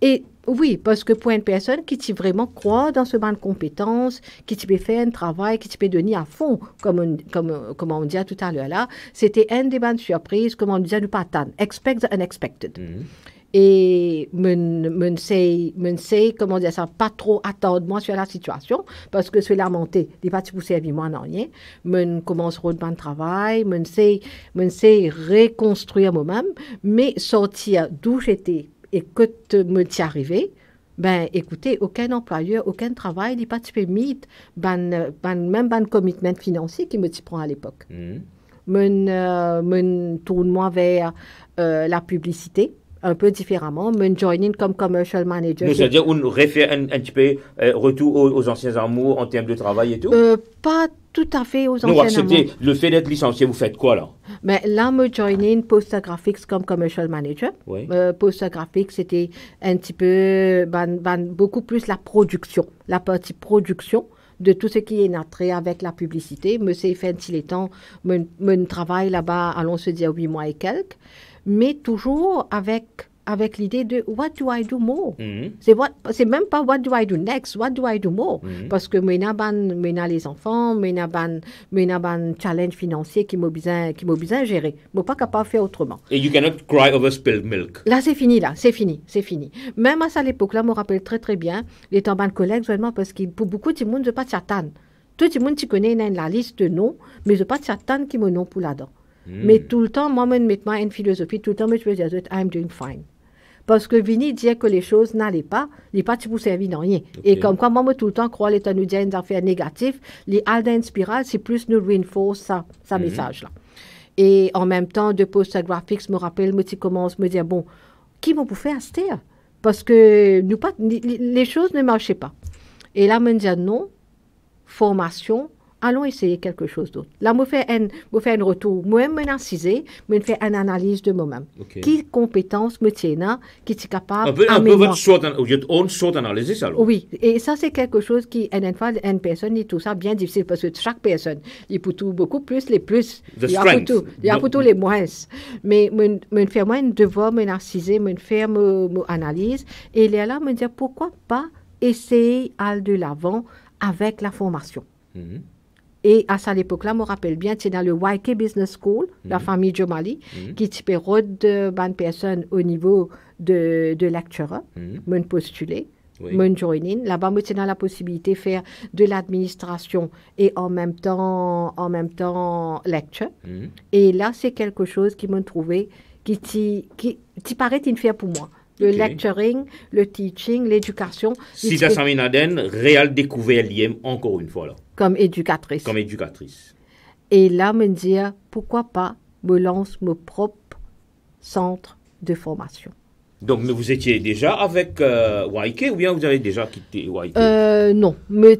Et oui, parce que pour une personne qui t'y vraiment croit dans ce banc de compétences, qui t'y peut faire un travail, qui t'y peut donner à fond, comme on dit tout à l'heure là, c'était une des bandes surprises, comme on disait, du pattern. Expect the unexpected. Et me sais, comment dire ça, pas trop attendre moi sur la situation, parce que cela monté, des parties pour servir moi non rien. Me commence route de travail, me sais reconstruire moi-même, mais sortir d'où j'étais et que me t'y arrivé, ben écoutez, aucun employeur, aucun travail, n'est pas tu peux mettre même ban commitment financier qui me t'y prend à l'époque. Me tourne moi vers la publicité un peu différemment, me joining comme commercial manager. C'est-à-dire on réfère un petit peu retour aux anciens amours en termes de travail et tout. Pas tout à fait aux anciens Non, amours. acceptez, le fait d'être licencié, vous faites quoi là? Mais là, me joining Poster Graphics comme commercial manager. Oui. Poster Graphics, c'était un petit peu, beaucoup plus la production, la partie production de tout ce qui est natré avec la publicité. Me c'est fait les temps, me travaille là-bas, allons se dire 8 mois et quelques, mais toujours avec l'idée de what do I do more? C'est même pas what do I do next, what do I do more? Parce que mena les enfants, mena ban challenge financier qui m'a besoin gérer. Je pas capable de faire autrement. Et you cannot cry over spilled milk. Là, c'est fini, c'est fini. Même à cette époque-là, je me rappelle très, très bien, les temps de collègues, vraiment, parce que pour beaucoup de monde, je ne pas t'attendre. Tout le monde, tu connais la liste de noms, mais je ne pas t'attendre qui me nom pour là-dedans. Mais tout le temps, moi, je mets une philosophie, tout le temps, je me dis, I'm doing fine. Parce que Vini disait que les choses n'allaient pas, les pas pour servir dans rien. Okay. Et comme quoi, moi, tout le temps, crois l'État nous dit une affaire négative, les Alden Spiral, c'est plus nous reinforce ça message-là. Et en même temps, de Poster Graphics, me rappelle, je commence à me dire, bon, qui m'a pour faire Astéa? Parce que les choses ne marchaient pas. Et là, je me dis, non, formation, allons essayer quelque chose d'autre. Là, je fais un retour. Moi, je m'assise, je fais une analyse de moi-même. Okay. Quelles compétences me tiennent, qui est capable de... Un peu votre own SWOT analysis, alors. Oui, et ça, c'est quelque chose qui, une personne, dit tout ça bien difficile, parce que chaque personne, il peut tout beaucoup plus, les plus. Il y a pour tout les moins. Mais je fais moi un devoir, je m'assise, je fais mon analyse, et là, je me dis, pourquoi pas essayer d'aller de l'avant avec la formation. Et à cette époque-là, je me rappelle bien, c'est dans le YK Business School, la famille Jomali, qui type de bonne personne au niveau de lecturer, me postuler, me joiner. Là-bas, je dans la possibilité de faire de l'administration et en même temps lecture. Et là, c'est quelque chose qui m'a trouvé, qui paraît une fière pour moi. Le lecturing, le teaching, l'éducation. Si ça s'en Aden, réel découvert l'IM encore une fois là. Comme éducatrice. Et là, me dire, pourquoi pas, me lance mon propre centre de formation. Donc, vous étiez déjà avec YK ou bien vous avez déjà quitté YK? Non, me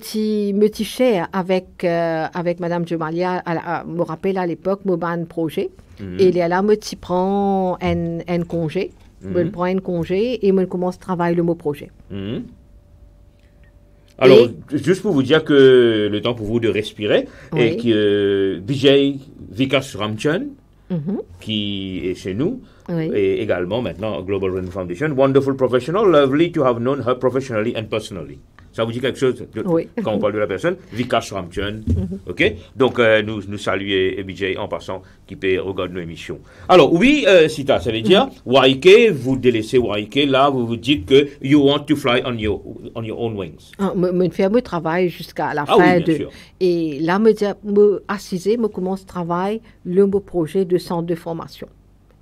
cher avec Madame Jomalia, me rappelle à l'époque, mon ban projet. Et là, me prend un congé. Je prends un congé et je commence à travailler le mot projet. Alors, juste pour vous dire que le temps pour vous de respirer, et que Vijay Vikas Ramchan, qui est chez nous, et également maintenant Global Running Foundation, wonderful professional, lovely to have known her professionally and personally. Ça vous dit quelque chose Oui. quand on parle de la personne? Vikash Ramchand. OK? Donc, nous saluons BJ en passant qui peut regarder nos émissions. Alors, oui, Sita, ça veut dire, YK, vous délaissez YK, là, vous vous dites que you want to fly on your own wings. Je fais mon travail jusqu'à la Ah fin oui, bien sûr. Et là, me assiser, me commence à travailler le projet de centre de formation.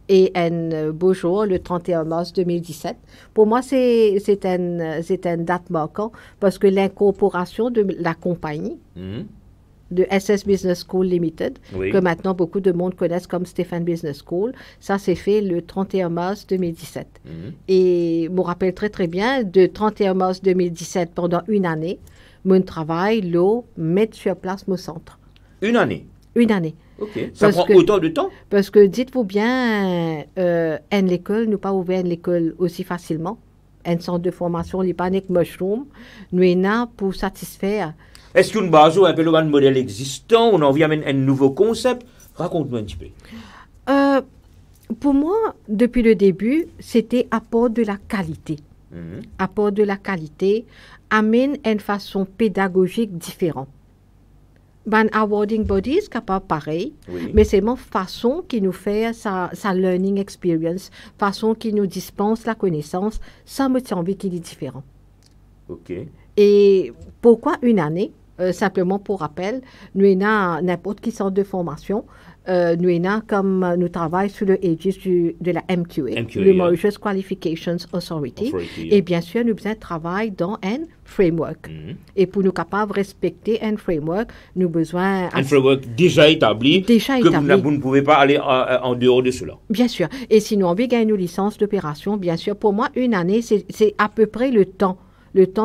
Et un beau jour, le 31 mars 2017. Pour moi, c'est une date marquante parce que l'incorporation de la compagnie de SS Business School Limited, Oui. que maintenant beaucoup de monde connaissent comme Stephen Business School, ça s'est fait le 31 mars 2017. Et je me rappelle très très bien, de 31 mars 2017, pendant une année, mon travail, l'eau, mettre sur place mon centre. Une année. Une année. OK. Ça Parce prend que- autant de temps? Parce que dites-vous bien, l'école, nous pas ouvert l'école aussi facilement. Un centre de formation, les paniques mushroom, nous est là pour satisfaire. Est-ce qu'une base ou un peu le modèle existant, on a envie d'amener un nouveau concept? Raconte-moi un petit peu. Pour moi, depuis le début, c'était apport de la qualité. Apport de la qualité amène une façon pédagogique différente. Ben, awarding body est capable pareil, Oui. mais c'est mon façon qui nous fait sa learning experience, façon qui nous dispense la connaissance, ça me tient envie qu'il est différent. OK. Et pourquoi une année? Simplement pour rappel, nous avons n'importe qui centre de formation, nous avons comme nous travaillons sur le aegis de la MQA, MQA, le yeah. Mauritius Qualifications Authority. Authority, Et yeah. bien sûr, nous avons besoin de travailler dans un framework. Et pour nous capables de respecter un framework, nous avons besoin... Un framework déjà établi, Déjà que établi. vous ne pouvez pas aller en dehors de cela. Bien sûr. Et si nous avons gagné une licence d'opération, bien sûr, pour moi, une année, c'est à peu près le temps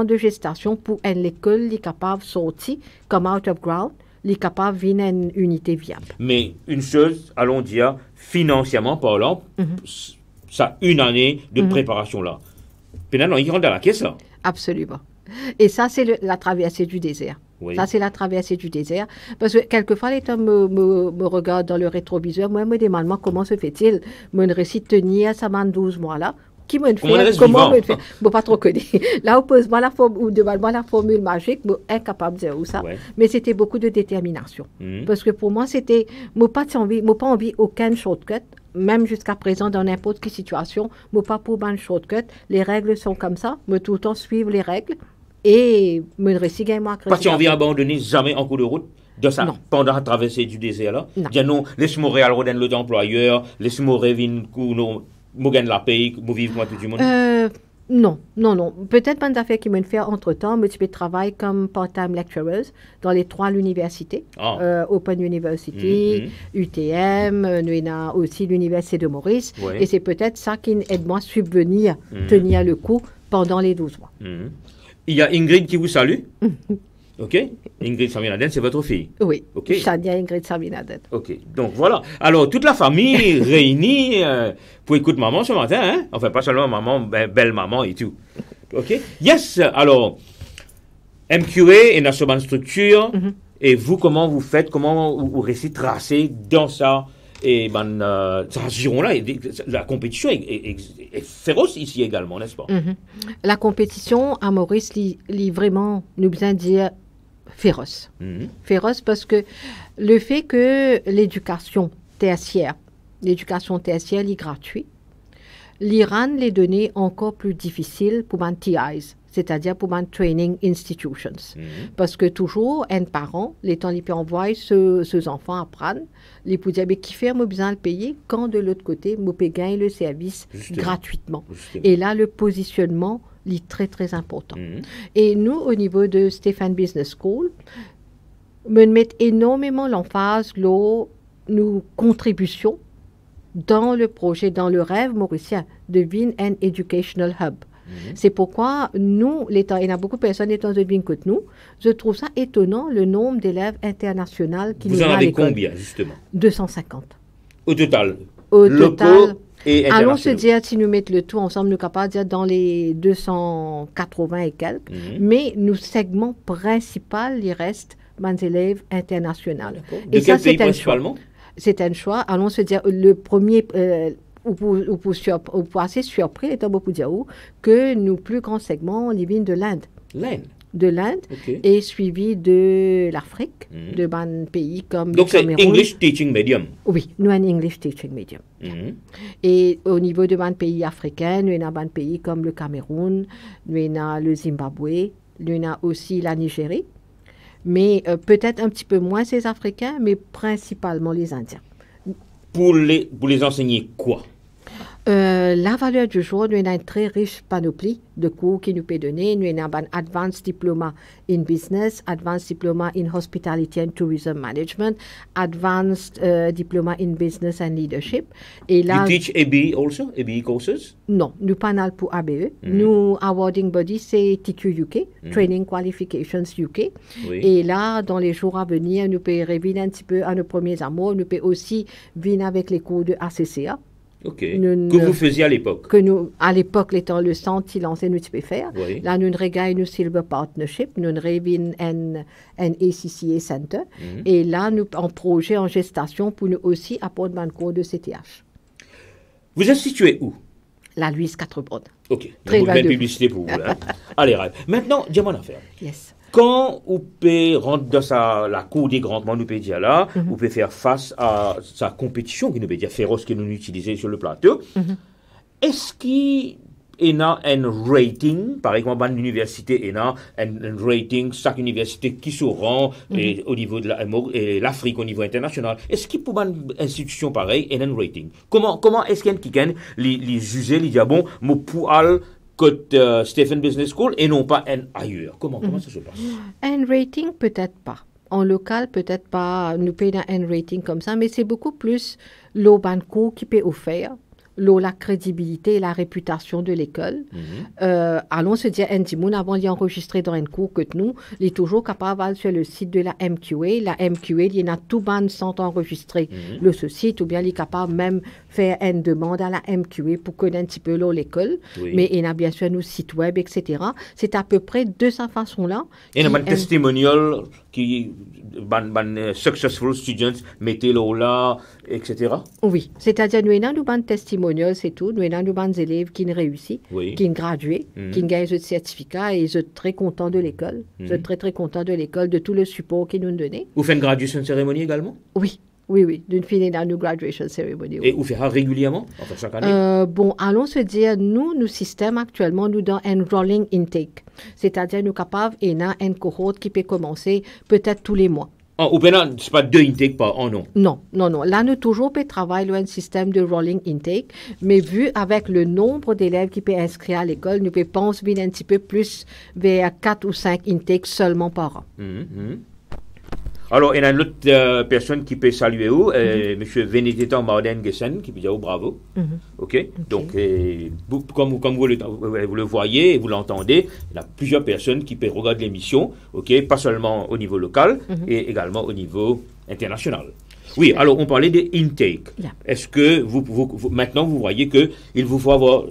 de gestation pour une école qui est capable de sortir comme out of ground, qui est capable de venir une unité viable. Mais une chose, allons dire, financièrement parlant, ça une année de préparation là. Maintenant, il rentre dans la caisse là. Absolument. Et ça, c'est la traversée du désert. Oui. Ça, c'est la traversée du désert. Parce que quelquefois, les gens me regardent dans le rétroviseur. Moi, je me demande moi, comment se fait-il me récite tenir ça 12 mois là. Qui me Comment on fait? reste Comment vivant? me fait? Bon, pas trop connu. Là, oppose-moi la formule ou demande-moi la formule magique, bon, incapable de dire où ça. Ouais. Mais c'était beaucoup de détermination. Parce que pour moi, c'était, moi pas envie aucun shortcut. Même jusqu'à présent, dans n'importe quelle situation, moi pas pour un shortcut. Les règles sont comme ça. Moi tout le temps suivre les règles et me réciter moi. Pas si envie d'abandonner jamais en cours de route de ça, Non. pendant la traversée du désert là. Non. Dire non, laisse-moi réalloder l'autre employeur, laisse-moi reviner moi gagne la paye, moi vivre moi tout le monde. Non. Peut-être pas d'affaires qui me fait entre-temps, mais tu peux travailler comme part-time lecturers dans les 3 universités. Ah. Open University, UTM, nous avons aussi l'Université de Maurice. Ouais. Et c'est peut-être ça qui aide moi à subvenir, tenir le coup pendant les 12 mois. Il y a Ingrid qui vous salue. OK? Ingrid Saminaden, c'est votre fille. Oui, Ok. Chania Ingrid Saminaden. OK. Donc voilà. Alors, toute la famille réunie pour écouter maman ce matin, hein? Enfin, pas seulement maman, belle maman et tout. OK? Yes! Alors, MQA est notre bonne structure. Et vous, comment vous faites? Comment vous réussissez tracer dans ça? Et ça giron-là, la compétition est féroce ici également, n'est-ce pas? La compétition à Maurice, vraiment, nous besoin de dire féroce. Féroce parce que le fait que l'éducation tertiaire est gratuite, l'Iran les données encore plus difficiles pour les TIs, c'est-à-dire pour les training institutions. Parce que toujours, un parent, les temps, il peut envoyer ses enfants apprendre, les pour dire, mais qui fait, moi, besoin de le payer, quand de l'autre côté, moi, peux gagner le service Justement. gratuitement. Justement. Et là, le positionnement est très, très important. Et nous, au niveau de Stephen Business School, me mettre énormément l'emphase, nos contributions dans le projet, dans le rêve mauricien de Wien and Educational Hub. C'est pourquoi nous, il y a beaucoup de personnes étant de Wien que nous, je trouve ça étonnant le nombre d'élèves internationaux qui Vous nous en viennent à avez l'école. combien, justement? 250. Au total? Au Locaux total, et allons se internationaux. dire, si nous mettons le tout ensemble, nous sommes capables de dire dans les 280 et quelques, mais nos segments principaux, il reste des élèves internationaux. De Et quel ça, pays c'est un choix. principalement? C'est un choix. Allons se dire, le premier, ou pour assez surpris, étant beaucoup dire que nos plus grands segments, ils viennent de l'Inde. L'Inde. de l'Inde, Ok. et suivi de l'Afrique, de ban pays comme Donc, le c'est Cameroun. English Teaching Medium. Oui, nous avons un English Teaching Medium. Mhm. Et au niveau de ban pays africains, nous avons un pays comme le Cameroun, nous avons le Zimbabwe, nous avons aussi la Nigérie, mais peut-être un petit peu moins ces Africains, mais principalement les Indiens. Pour les enseigner quoi? La valeur du jour, nous avons une très riche panoplie de cours qui nous peut donner. Nous avons un Advanced Diploma in Business, Advanced Diploma in Hospitality and Tourism Management, Advanced Diploma in Business and Leadership. Et là, You teach ABE also? ABE courses? non, nous pas n'al pour ABE. Nous, awarding body, c'est TQ UK, Training Qualifications UK. Oui. Et là, dans les jours à venir, nous pouvons revenir un petit peu à nos premiers amours. Nous pouvons aussi venir avec les cours de ACCA. Ok. Nous- Que vous faisiez à l'époque? Que nous, à l'époque, étant le centre, il lançait nous peux faire. Oui. Là, nous regagnons Silver Partnership, nous revenons un ACCA Center. Et là, nous en projet en gestation pour nous aussi apprendre un cours de CTH. Vous êtes situé où? La Louise 4 bornes. Ok. Très Une loin belle de- publicité pour vous. Hein? Allez, rêve. Maintenant, dis-moi une affaire. Yes. Quand vous pouvez rentrer dans la cour des grands nous peut dire là, vous pouvez faire face à sa compétition, qui nous peut dire féroce, que nous utilisons sur le plateau. Est-ce qu'il y a un rating, par exemple, dans l'université, il y a un rating, chaque université qui se rend et au niveau de l'Afrique, au niveau international. Est-ce qu'il pour une institution pareille, il y a un rating? Comment est-ce qu'il y a qui gagne les juger, les dire, bon, moi, pour aller que Stephen Business School et non pas un ailleurs. Comment ça se passe? Un rating, peut-être pas. En local, peut-être pas, nous payons un rating comme ça, mais c'est beaucoup plus l'Obanco qui peut offrir, la crédibilité et la réputation de l'école. Allons se dire, un Dimoun, avant d'y enregistrer dans un cours que nous, il est toujours capable d'aller sur le site de la MQA. La MQA, il y en a tout ban sans enregistrer le ce site, ou bien il est capable même faire une demande à la MQA pour connaître un petit peu l'école. Oui. Mais il y a bien sûr nos sites web, etc. C'est à peu près de sa façon-là. Il y a un qui- testimonial qui, successful students, mettez là, etc. Oui, c'est-à-dire nous avons des testimonials, c'est tout. Nous avons des élèves qui ont réussi, Oui. qui ont gradué, qui ont gagné ce certificat et ils sont très contents de l'école. Ils sont très, très contents de l'école, de tout le support qu'ils nous ont donné. Vous faites une graduation cérémonie également? Oui, oui, oui, d'une fille dans nos graduation ceremony. Et vous faites régulièrement, enfin chaque année? Bon, allons se dire, nous système actuellement, nous dans un rolling intake. C'est-à-dire, nous capables, et on a une cohorte qui peut commencer peut-être tous les mois. Ou bien, c'est pas 2 intakes par an, non? Non, non, non. Là, nous toujours peut travailler un système de rolling intake, mais vu avec le nombre d'élèves qui peut inscrire à l'école, nous peut penser un petit peu plus vers 4 ou 5 intakes seulement par an. Alors, il y a une autre personne qui peut saluer vous, M. Venedetto Marden-Gessen, qui peut dire bravo. OK? Donc, comme vous le voyez et vous l'entendez, il y a plusieurs personnes qui peuvent regarder l'émission, OK? Pas seulement au niveau local, et également au niveau international. Oui, alors on parlait des intakes. Yeah. Est-ce que maintenant vous voyez qu'il vous faut avoir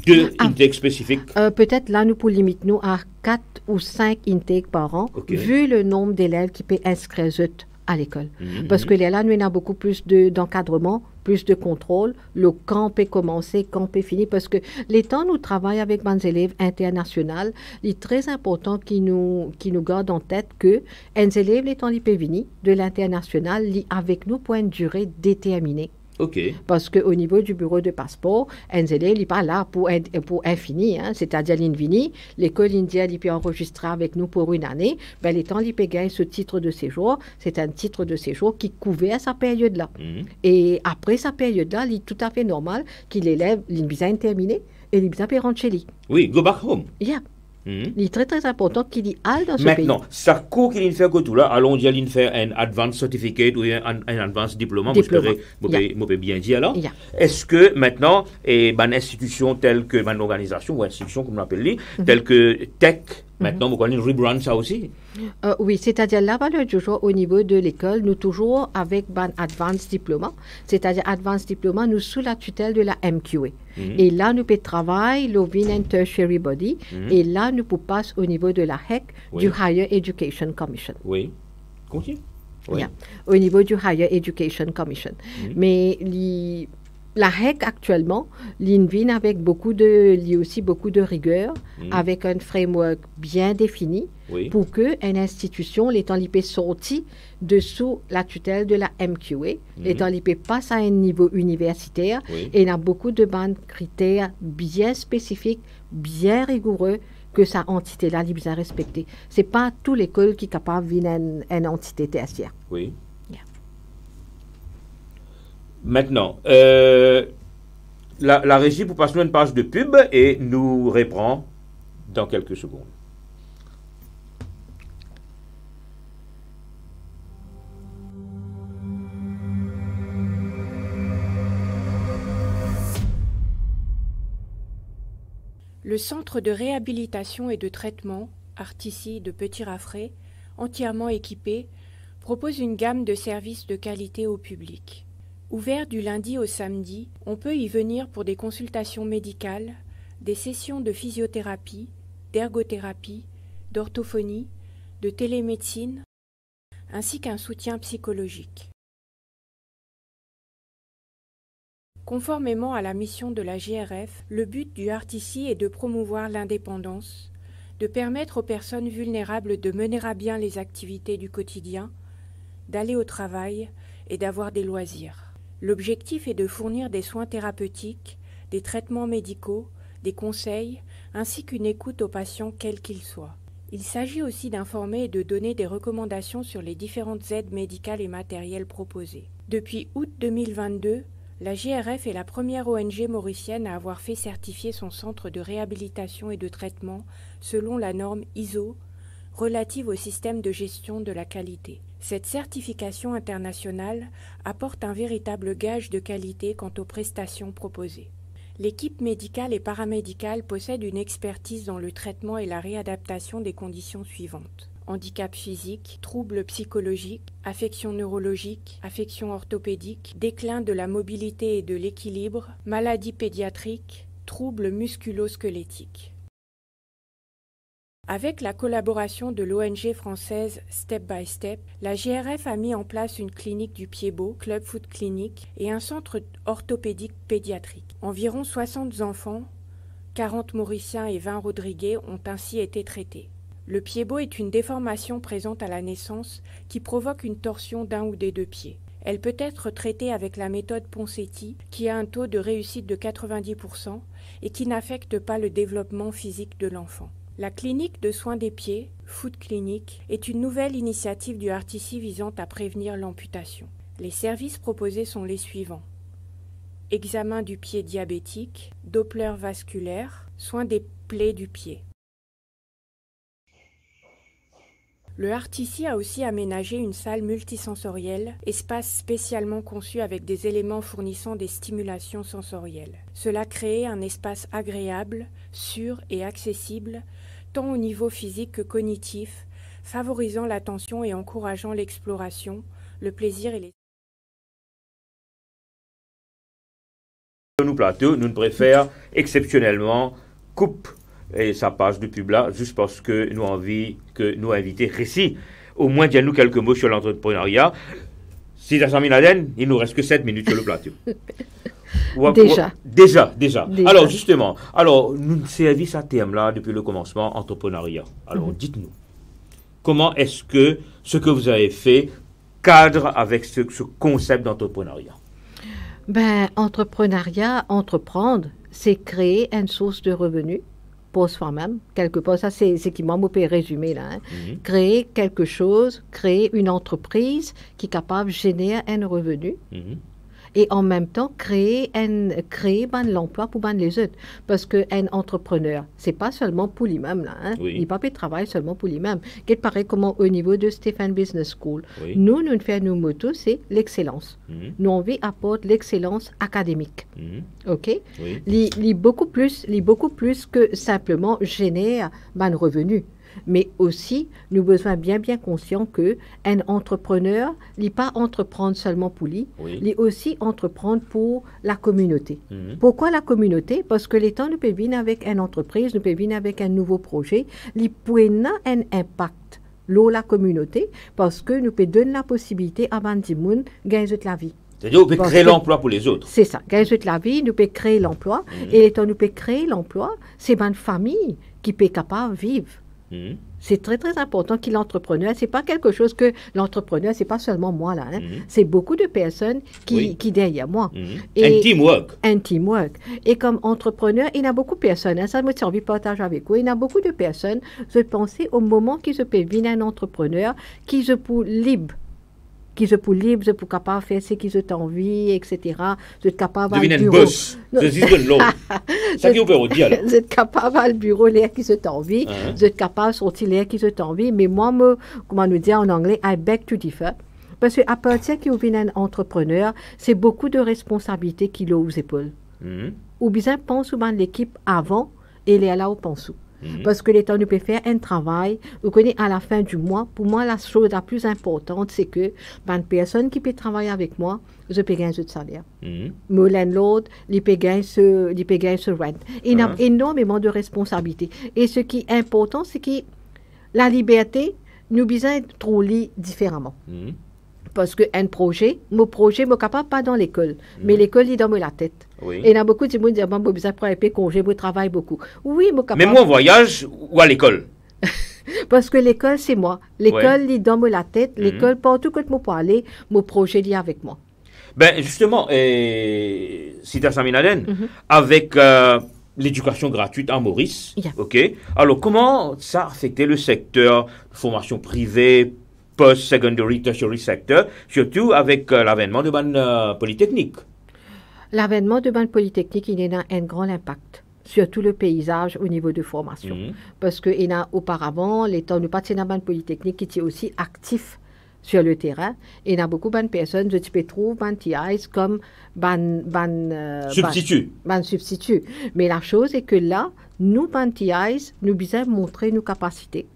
2 intakes spécifiques? Peut-être là, nous pour limiter nous à 4 ou 5 intakes par an, Ok. vu le nombre d'élèves qui peut inscrire à l'école. Parce que là, nous, on a beaucoup plus d'encadrement, plus de contrôle. Le camp peut commencer, camp peut finir. Parce que les temps, nous travaillons avec des élèves internationaux. Il est très important qu'ils nous gardent en tête que un élève, les temps, il peut venir de l'international, il est avec nous pour une durée déterminée. OK. Parce qu'au niveau du bureau de passeport, un élève n'est pas là pour infini. Hein. C'est-à-dire, l'invini, l'école indienne, il peut enregistrer avec nous pour une année. Ben, les temps, il peut gagner ce titre de séjour. C'est un titre de séjour qui couvert sa période-là. Et après sa période-là, il est tout à fait normal qu'il élève l'invisa terminé et l'invisa peut rentrer chez lui. Oui, go back home. Yeah. Il est très, très important qu'il y aille dans ce Maintenant, pays. ça court qu'il fait que tout là, allons dire qu'il fait un advanced certificate ou un advanced diplôme, vous pouvez bien dire là. Yeah. Est-ce que maintenant, une institution telle que, une organisation ou institution, comme on l'appelle, telle que Tech, maintenant, vous connaissez rebrand ça aussi? Oui, c'est-à-dire la valeur du jour au niveau de l'école, nous toujours avec un advanced diploma, c'est-à-dire advanced diploma, nous sous la tutelle de la MQA. Et là, nous peut travailler le tertiary body, et là, nous pouvons passer au niveau de la HEC, Oui. du Higher Education Commission. Oui. Continue. Oui. Yeah. Au niveau du Higher Education Commission. Mais la REC actuellement, l'INVIN avec aussi beaucoup de rigueur, avec un framework bien défini pour que une institution, l'étant l'IP sorti dessous la tutelle de la MQA, l'étant l'IP passe à un niveau universitaire, et il y a beaucoup de bandes critères bien spécifiques, bien rigoureux, que sa entité-là est bien respectée. Ce n'est pas toute l'école qui est capable de devenir une entité tertiaire. Oui. Yeah. Maintenant, la régie pour passer une page de pub et nous reprend dans quelques secondes. Le centre de réhabilitation et de traitement, Artissi de Petit-Raffray, entièrement équipé, propose une gamme de services de qualité au public. Ouvert du lundi au samedi, on peut y venir pour des consultations médicales, des sessions de physiothérapie, d'ergothérapie, d'orthophonie, de télémédecine, ainsi qu'un soutien psychologique. Conformément à la mission de la GRF, le but du Artissi est de promouvoir l'indépendance, de permettre aux personnes vulnérables de mener à bien les activités du quotidien, d'aller au travail et d'avoir des loisirs. L'objectif est de fournir des soins thérapeutiques, des traitements médicaux, des conseils, ainsi qu'une écoute aux patients quels qu'ils soient. Il s'agit aussi d'informer et de donner des recommandations sur les différentes aides médicales et matérielles proposées. Depuis août 2022, la GRF est la première ONG mauricienne à avoir fait certifier son centre de réhabilitation et de traitement selon la norme ISO relative au système de gestion de la qualité. Cette certification internationale apporte un véritable gage de qualité quant aux prestations proposées. L'équipe médicale et paramédicale possède une expertise dans le traitement et la réadaptation des conditions suivantes: handicap physique, troubles psychologiques, affections neurologiques, affections orthopédiques, déclin de la mobilité et de l'équilibre, maladies pédiatriques, troubles musculo-squelettiques. Avec la collaboration de l'ONG française Step by Step, la GRF a mis en place une clinique du pied-beau, Club Foot Clinic, et un centre orthopédique pédiatrique. Environ 60 enfants, 40 Mauriciens et 20 Rodriguais ont ainsi été traités. Le pied-beau est une déformation présente à la naissance qui provoque une torsion d'un ou des deux pieds. Elle peut être traitée avec la méthode Ponseti, qui a un taux de réussite de 90% et qui n'affecte pas le développement physique de l'enfant. La clinique de soins des pieds, Foot Clinic, est une nouvelle initiative du Artissi visant à prévenir l'amputation. Les services proposés sont les suivants: examen du pied diabétique, Doppler vasculaire, soins des plaies du pied. Le Artissi a aussi aménagé une salle multisensorielle, espace spécialement conçu avec des éléments fournissant des stimulations sensorielles. Cela crée un espace agréable, sûr et accessible, tant au niveau physique que cognitif, favorisant l'attention et encourageant l'exploration, le plaisir et les... Nous plateau, nous préférons exceptionnellement coupe et sa page de pub là, juste parce que nous avons envie que nous inviter récit. Au moins, dis-nous quelques mots sur l'entrepreneuriat. Si tu as mis Laden, il nous reste que 7 minutes sur le plateau. Déjà. Alors, justement, nous servissons à terme là depuis le commencement, entrepreneuriat. Alors, dites-nous, comment est-ce que ce que vous avez fait cadre avec ce concept d'entrepreneuriat? Entrepreneuriat, entreprendre, c'est créer une source de revenus pour soi-même, quelque part. Ça, c'est qui m'a résumé là. Créer quelque chose, créer une entreprise qui est capable de générer un revenu. Et en même temps, créer l'emploi pour les autres. Parce qu'un entrepreneur, c'est pas seulement pour lui-même. Il ne peut pas travailler seulement pour lui-même. Il paraît comment au niveau de Stephen Business School, nous faisons nos motos, c'est l'excellence. Nous, on veut apporter l'excellence académique. OK? Il beaucoup plus que simplement générer un revenu. Mais aussi, nous avons besoin bien conscient qu'un entrepreneur, il n'est pas entreprendre seulement pour lui, il est aussi entreprendre pour la communauté. Pourquoi la communauté? Parce que les temps, nous pouvons venir avec une entreprise, nous pouvons venir avec un nouveau projet, il peut avoir un impact sur la communauté, parce que nous pouvons donner la possibilité à des gens de gagner la vie. C'est-à-dire, on peut Parce créer que- l'emploi pour les autres. C'est ça. Quand je te la vie, nous peut créer l'emploi. Et étant nous peut créer l'emploi, c'est une famille qui peut capable de vivre. Mhm. C'est très, très important qu'il l'entrepreneur, c'est pas quelque chose que l'entrepreneur, c'est pas seulement moi là, hein. Mhm. C'est beaucoup de personnes Oui. qui derrière moi. Mhm. Et- Un teamwork. Un teamwork. Et comme entrepreneur, il y a beaucoup de personnes, hein, ça me envie de partager avec vous, il y a beaucoup de personnes, je pensais au moment qu'ils se peuvent venir un entrepreneur, qui se pour libre, qui se pour libre, je pour capable de faire ce qu'ils ont envie, etc. Je suis capable Devine à un bureau. boss. Non. C'est juste de l'autre. Ça qui vous peut dire, là. Vous êtes capable à le bureau l'air qui se envie, Hein. vous êtes capable de sortir l'air qui se envie, mais moi, comment nous dire en anglais, I beg to differ. Parce qu'à partir qu'il y a un entrepreneur, c'est beaucoup de responsabilités qu'il a aux épaules. Mhm. Ou bien pense souvent l'équipe avant et il est là où pense. Mhm. Parce que les temps, nous peut faire un travail, vous connaissez, à la fin du mois. Pour moi, la chose la plus importante, c'est que une personne qui peut travailler avec moi, je peux gagner ce salaire. Mhm. Mon landlord, il peut gagner ce rent. Il y a Hein? énormément de responsabilités. Et ce qui est important, c'est que la liberté, nous besoin de trouver différemment. Mhm. Parce qu'un projet, mon projet, je ne capable pas dans l'école. Mais l'école, il est dans la tête. Oui. Et il y a beaucoup de gens qui disent, bon, je besoin de prendre un peu congé, je travaille beaucoup. Oui, je capable. Même moi en voyage ou à l'école. Parce que l'école, c'est moi. L'école, il est dans la tête. Mhm. L'école, partout que je peux aller, mon projet, il est avec moi. Ben justement, Sita Saminaden, avec l'éducation gratuite en Maurice, Yeah. ok. Alors comment ça a affecté le secteur de formation privée, post-secondary, tertiary sector, surtout avec l'avènement de ban polytechnique? L'avènement de Ban Polytechnique, il a un grand impact sur tout le paysage au niveau de formation. Mhm. Parce qu'il a auparavant, l'État ne pas de Ban Polytechnique qui était aussi actif sur le terrain. Et il y a beaucoup de personnes, je peux trouver ban TIs comme Substitut. ban substitut. Mais la chose est que là, nous, ban TIs, nous devons montrer nos capacités.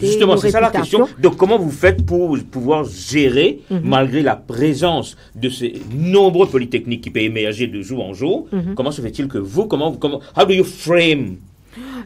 Justement, nos c'est ça la réputations. question. Donc, comment vous faites pour pouvoir gérer, malgré la présence de ces nombreux polytechniques qui peuvent émerger de jour en jour, comment se fait-il que vous, how do you frame?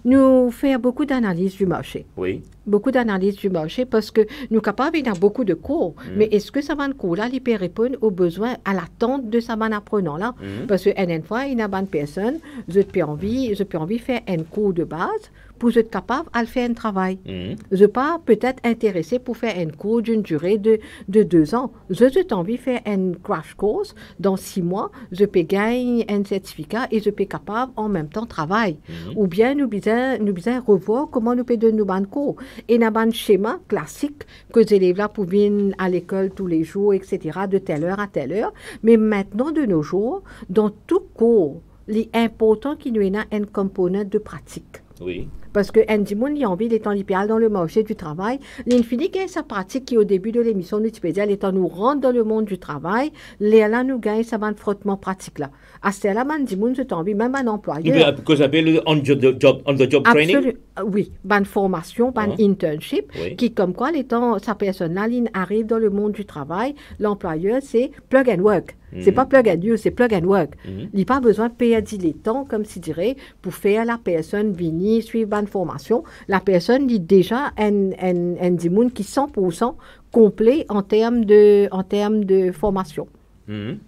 Nous faisons beaucoup d'analyses du marché. Oui. Beaucoup d'analyses du marché parce que nous sommes capables d'avoir beaucoup de cours. Mais est-ce que ça va un cours là, il peut répondre aux besoins, à l'attente de sa bonne apprenant là? Parce que une fois, il y a une personne, je peux envie de faire un cours de base pour être capable de faire un travail. Je ne pas peut-être intéressé pour faire un cours d'une durée de 2 ans. Je suis envie de faire un crash course dans 6 mois. Je peux gagner un certificat et je peux capable en même temps travailler. Ou bien nous besoin revoir comment nous pouvons donner nos bons cours. Et nous avons un schéma classique que les élèves là pour venir à l'école tous les jours, etc., de telle heure à telle heure. Mais maintenant, de nos jours, dans tout cours, l'important qu'il y ait un component de pratique. Oui. Parce que Andy Moon, il a envie d'être dans le marché du travail. L'infini gagne sa pratique qui, au début de l'émission de Wikipédia, l'étant nous rentre dans le monde du travail, là, nous gagne sa bande frottement pratique là. À ce là, Andy Moon, c'est envie, même un employeur. Que ça s'appelle le on-the-job training? Absolument, oui. Bonne formation, bonne internship, Oui. qui, comme quoi, l'étant, sa personne là, il arrive dans le monde du travail, l'employeur, c'est plug and work. C'est pas plug and use, c'est plug and work. Il n'a pas besoin de payer les temps, comme si dirait, pour faire la personne venir suivre bonne formation. La personne dit déjà un dimoun qui est 100% complet en termes de formation. Mhm.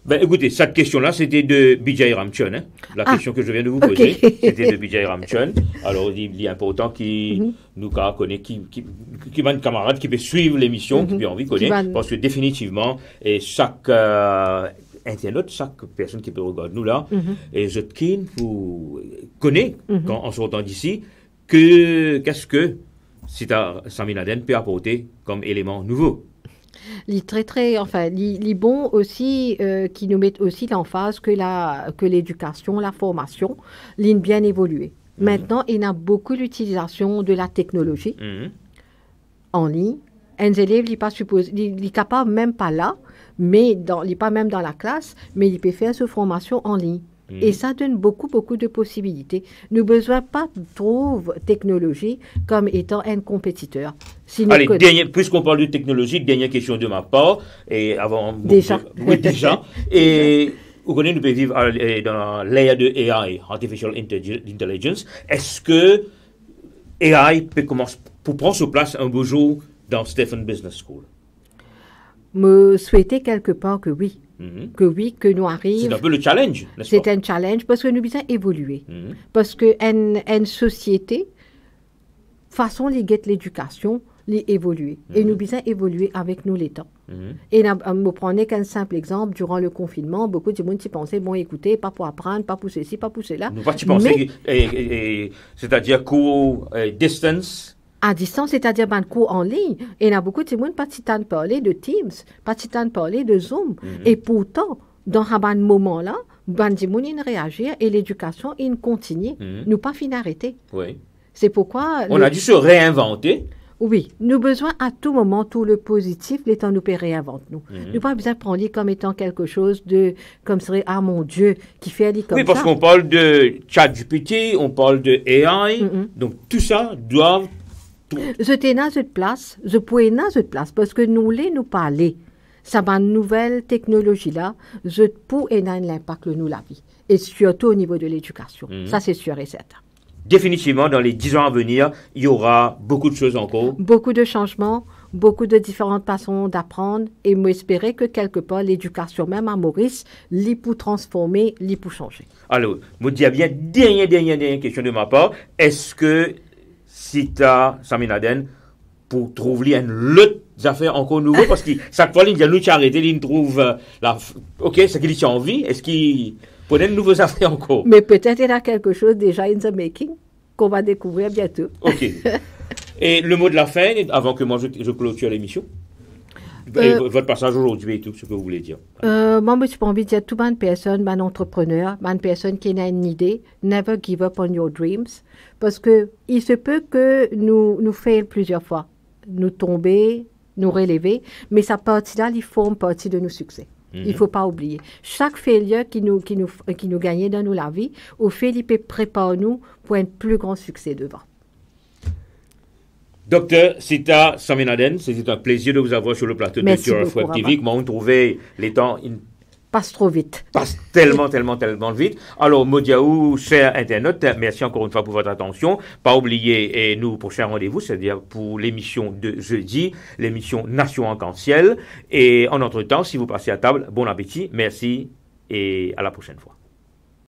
Ben, écoutez, cette question-là, c'était de Bijay Ramchun. Hein? La question que je viens de vous poser, c'était de Bijay Ramchun. Alors, il est important qu'il nous connaît, qui va un camarade qui peut suivre l'émission, qui peut envie connaître, parce que définitivement, et chaque internaute, chaque personne qui peut regarder nous là, et je vous connaît, en sortant d'ici, qu'est-ce que Sita Saminaden peut apporter comme élément nouveau. Il est bon aussi qui nous met aussi l'emphase que l'éducation, la formation, l'ont bien évolué. Maintenant, il y a beaucoup d'utilisation de la technologie en ligne. Un élève il est capable même pas là, mais il n'est pas même dans la classe, mais il peut faire sa formation en ligne. Et ça donne beaucoup de possibilités. Nous n'avons besoin pas de trouver technologie comme étant un compétiteur. Si allez, puisqu'on parle de technologie, dernière question de ma part. Et avant, déjà. Oui, déjà. Et vous connaissez, nous pouvons vivre dans l'ère de AI, Artificial Intelligence. Est-ce que AI peut commencer pour prendre sa place un beau jour dans Stephen Business School? me souhaiter quelque part que oui. Que oui, que nous C'est arrive. un peu le challenge, n'est-ce C'est pas? un challenge parce que nous besoin évoluer. Mhm. Parce que une société, façon les guette l'éducation, les évoluer. Et nous besoin évoluer avec nous les temps. Et me prenez qu'un simple exemple, durant le confinement, beaucoup de monde s'y pensait, bon écoutez, pas pour apprendre, pas pour ceci, pas pour cela. Nous pas y penser, c'est-à-dire cours distance. À distance, c'est-à-dire ben, cours en ligne. Et il y a beaucoup de monde pas de temps de parler de Teams, pas de temps de parler de Zoom. Et pourtant, dans un moment-là, ben, de monde il réagir et l'éducation il continue. Nous pas fin d'arrêter. Oui. C'est pourquoi On a dû se réinventer. oui, nous besoin à tout moment tout le positif, les temps nous réinvente nous. Nous pas besoin de prendre comme étant quelque chose de comme serait ah mon Dieu qui fait aller comme Oui, parce ça. qu'on parle de ChatGPT, on parle de AI, donc tout ça doit. Je t'ai dans cette place, je pourrais dans cette place parce que nous nous parler. Ça va une nouvelle technologie là, je pour et dans l'impact nous la vie et surtout au niveau de l'éducation. Ça c'est sûr et certain. Définitivement, dans les 10 ans à venir, il y aura beaucoup de choses encore. Beaucoup de changements, beaucoup de différentes façons d'apprendre et m'espérer que quelque part l'éducation même à Maurice, l'y pour transformer, l'y pour changer. Alors, me dis bien, dernière question de ma part. Est-ce que si tu as Saminaden pour trouver une autre affaire encore nouveau parce que chaque fois, il y a nous qui arrêté, il trouve OK, c'est qu'il a envie. Est-ce qu'il prenait de nouvelles affaires encore? Mais peut-être il y a quelque chose déjà in the making qu'on va découvrir bientôt. OK. Et le mot de la fin, avant que moi je clôture l'émission? Votre passage aujourd'hui et tout ce que vous voulez dire. Moi, je n'ai pas envie de dire tout bonne personne, bon entrepreneur, bonne personne qui a une idée, never give up on your dreams. Parce que il se peut que nous fassions plusieurs fois, nous tomber, nous relever, mais ça partie là, il forme partie de nos succès. Il ne faut pas oublier. Chaque failure qui nous gagne dans la vie, au fait, il peut préparer nous pour un plus grand succès devant. Docteur Sita Saminaden, c'était un plaisir de vous avoir sur le plateau de GRF Web TV. Comment vous trouvez les temps passe trop vite. Passe tellement vite. Alors, Modiaou, chers internautes, merci encore une fois pour votre attention. Pas oublier et nous prochain rendez-vous, c'est-à-dire pour l'émission de jeudi, l'émission Nation Arc-en-Ciel. Et en entre-temps, si vous passez à table, bon appétit, merci et à la prochaine fois.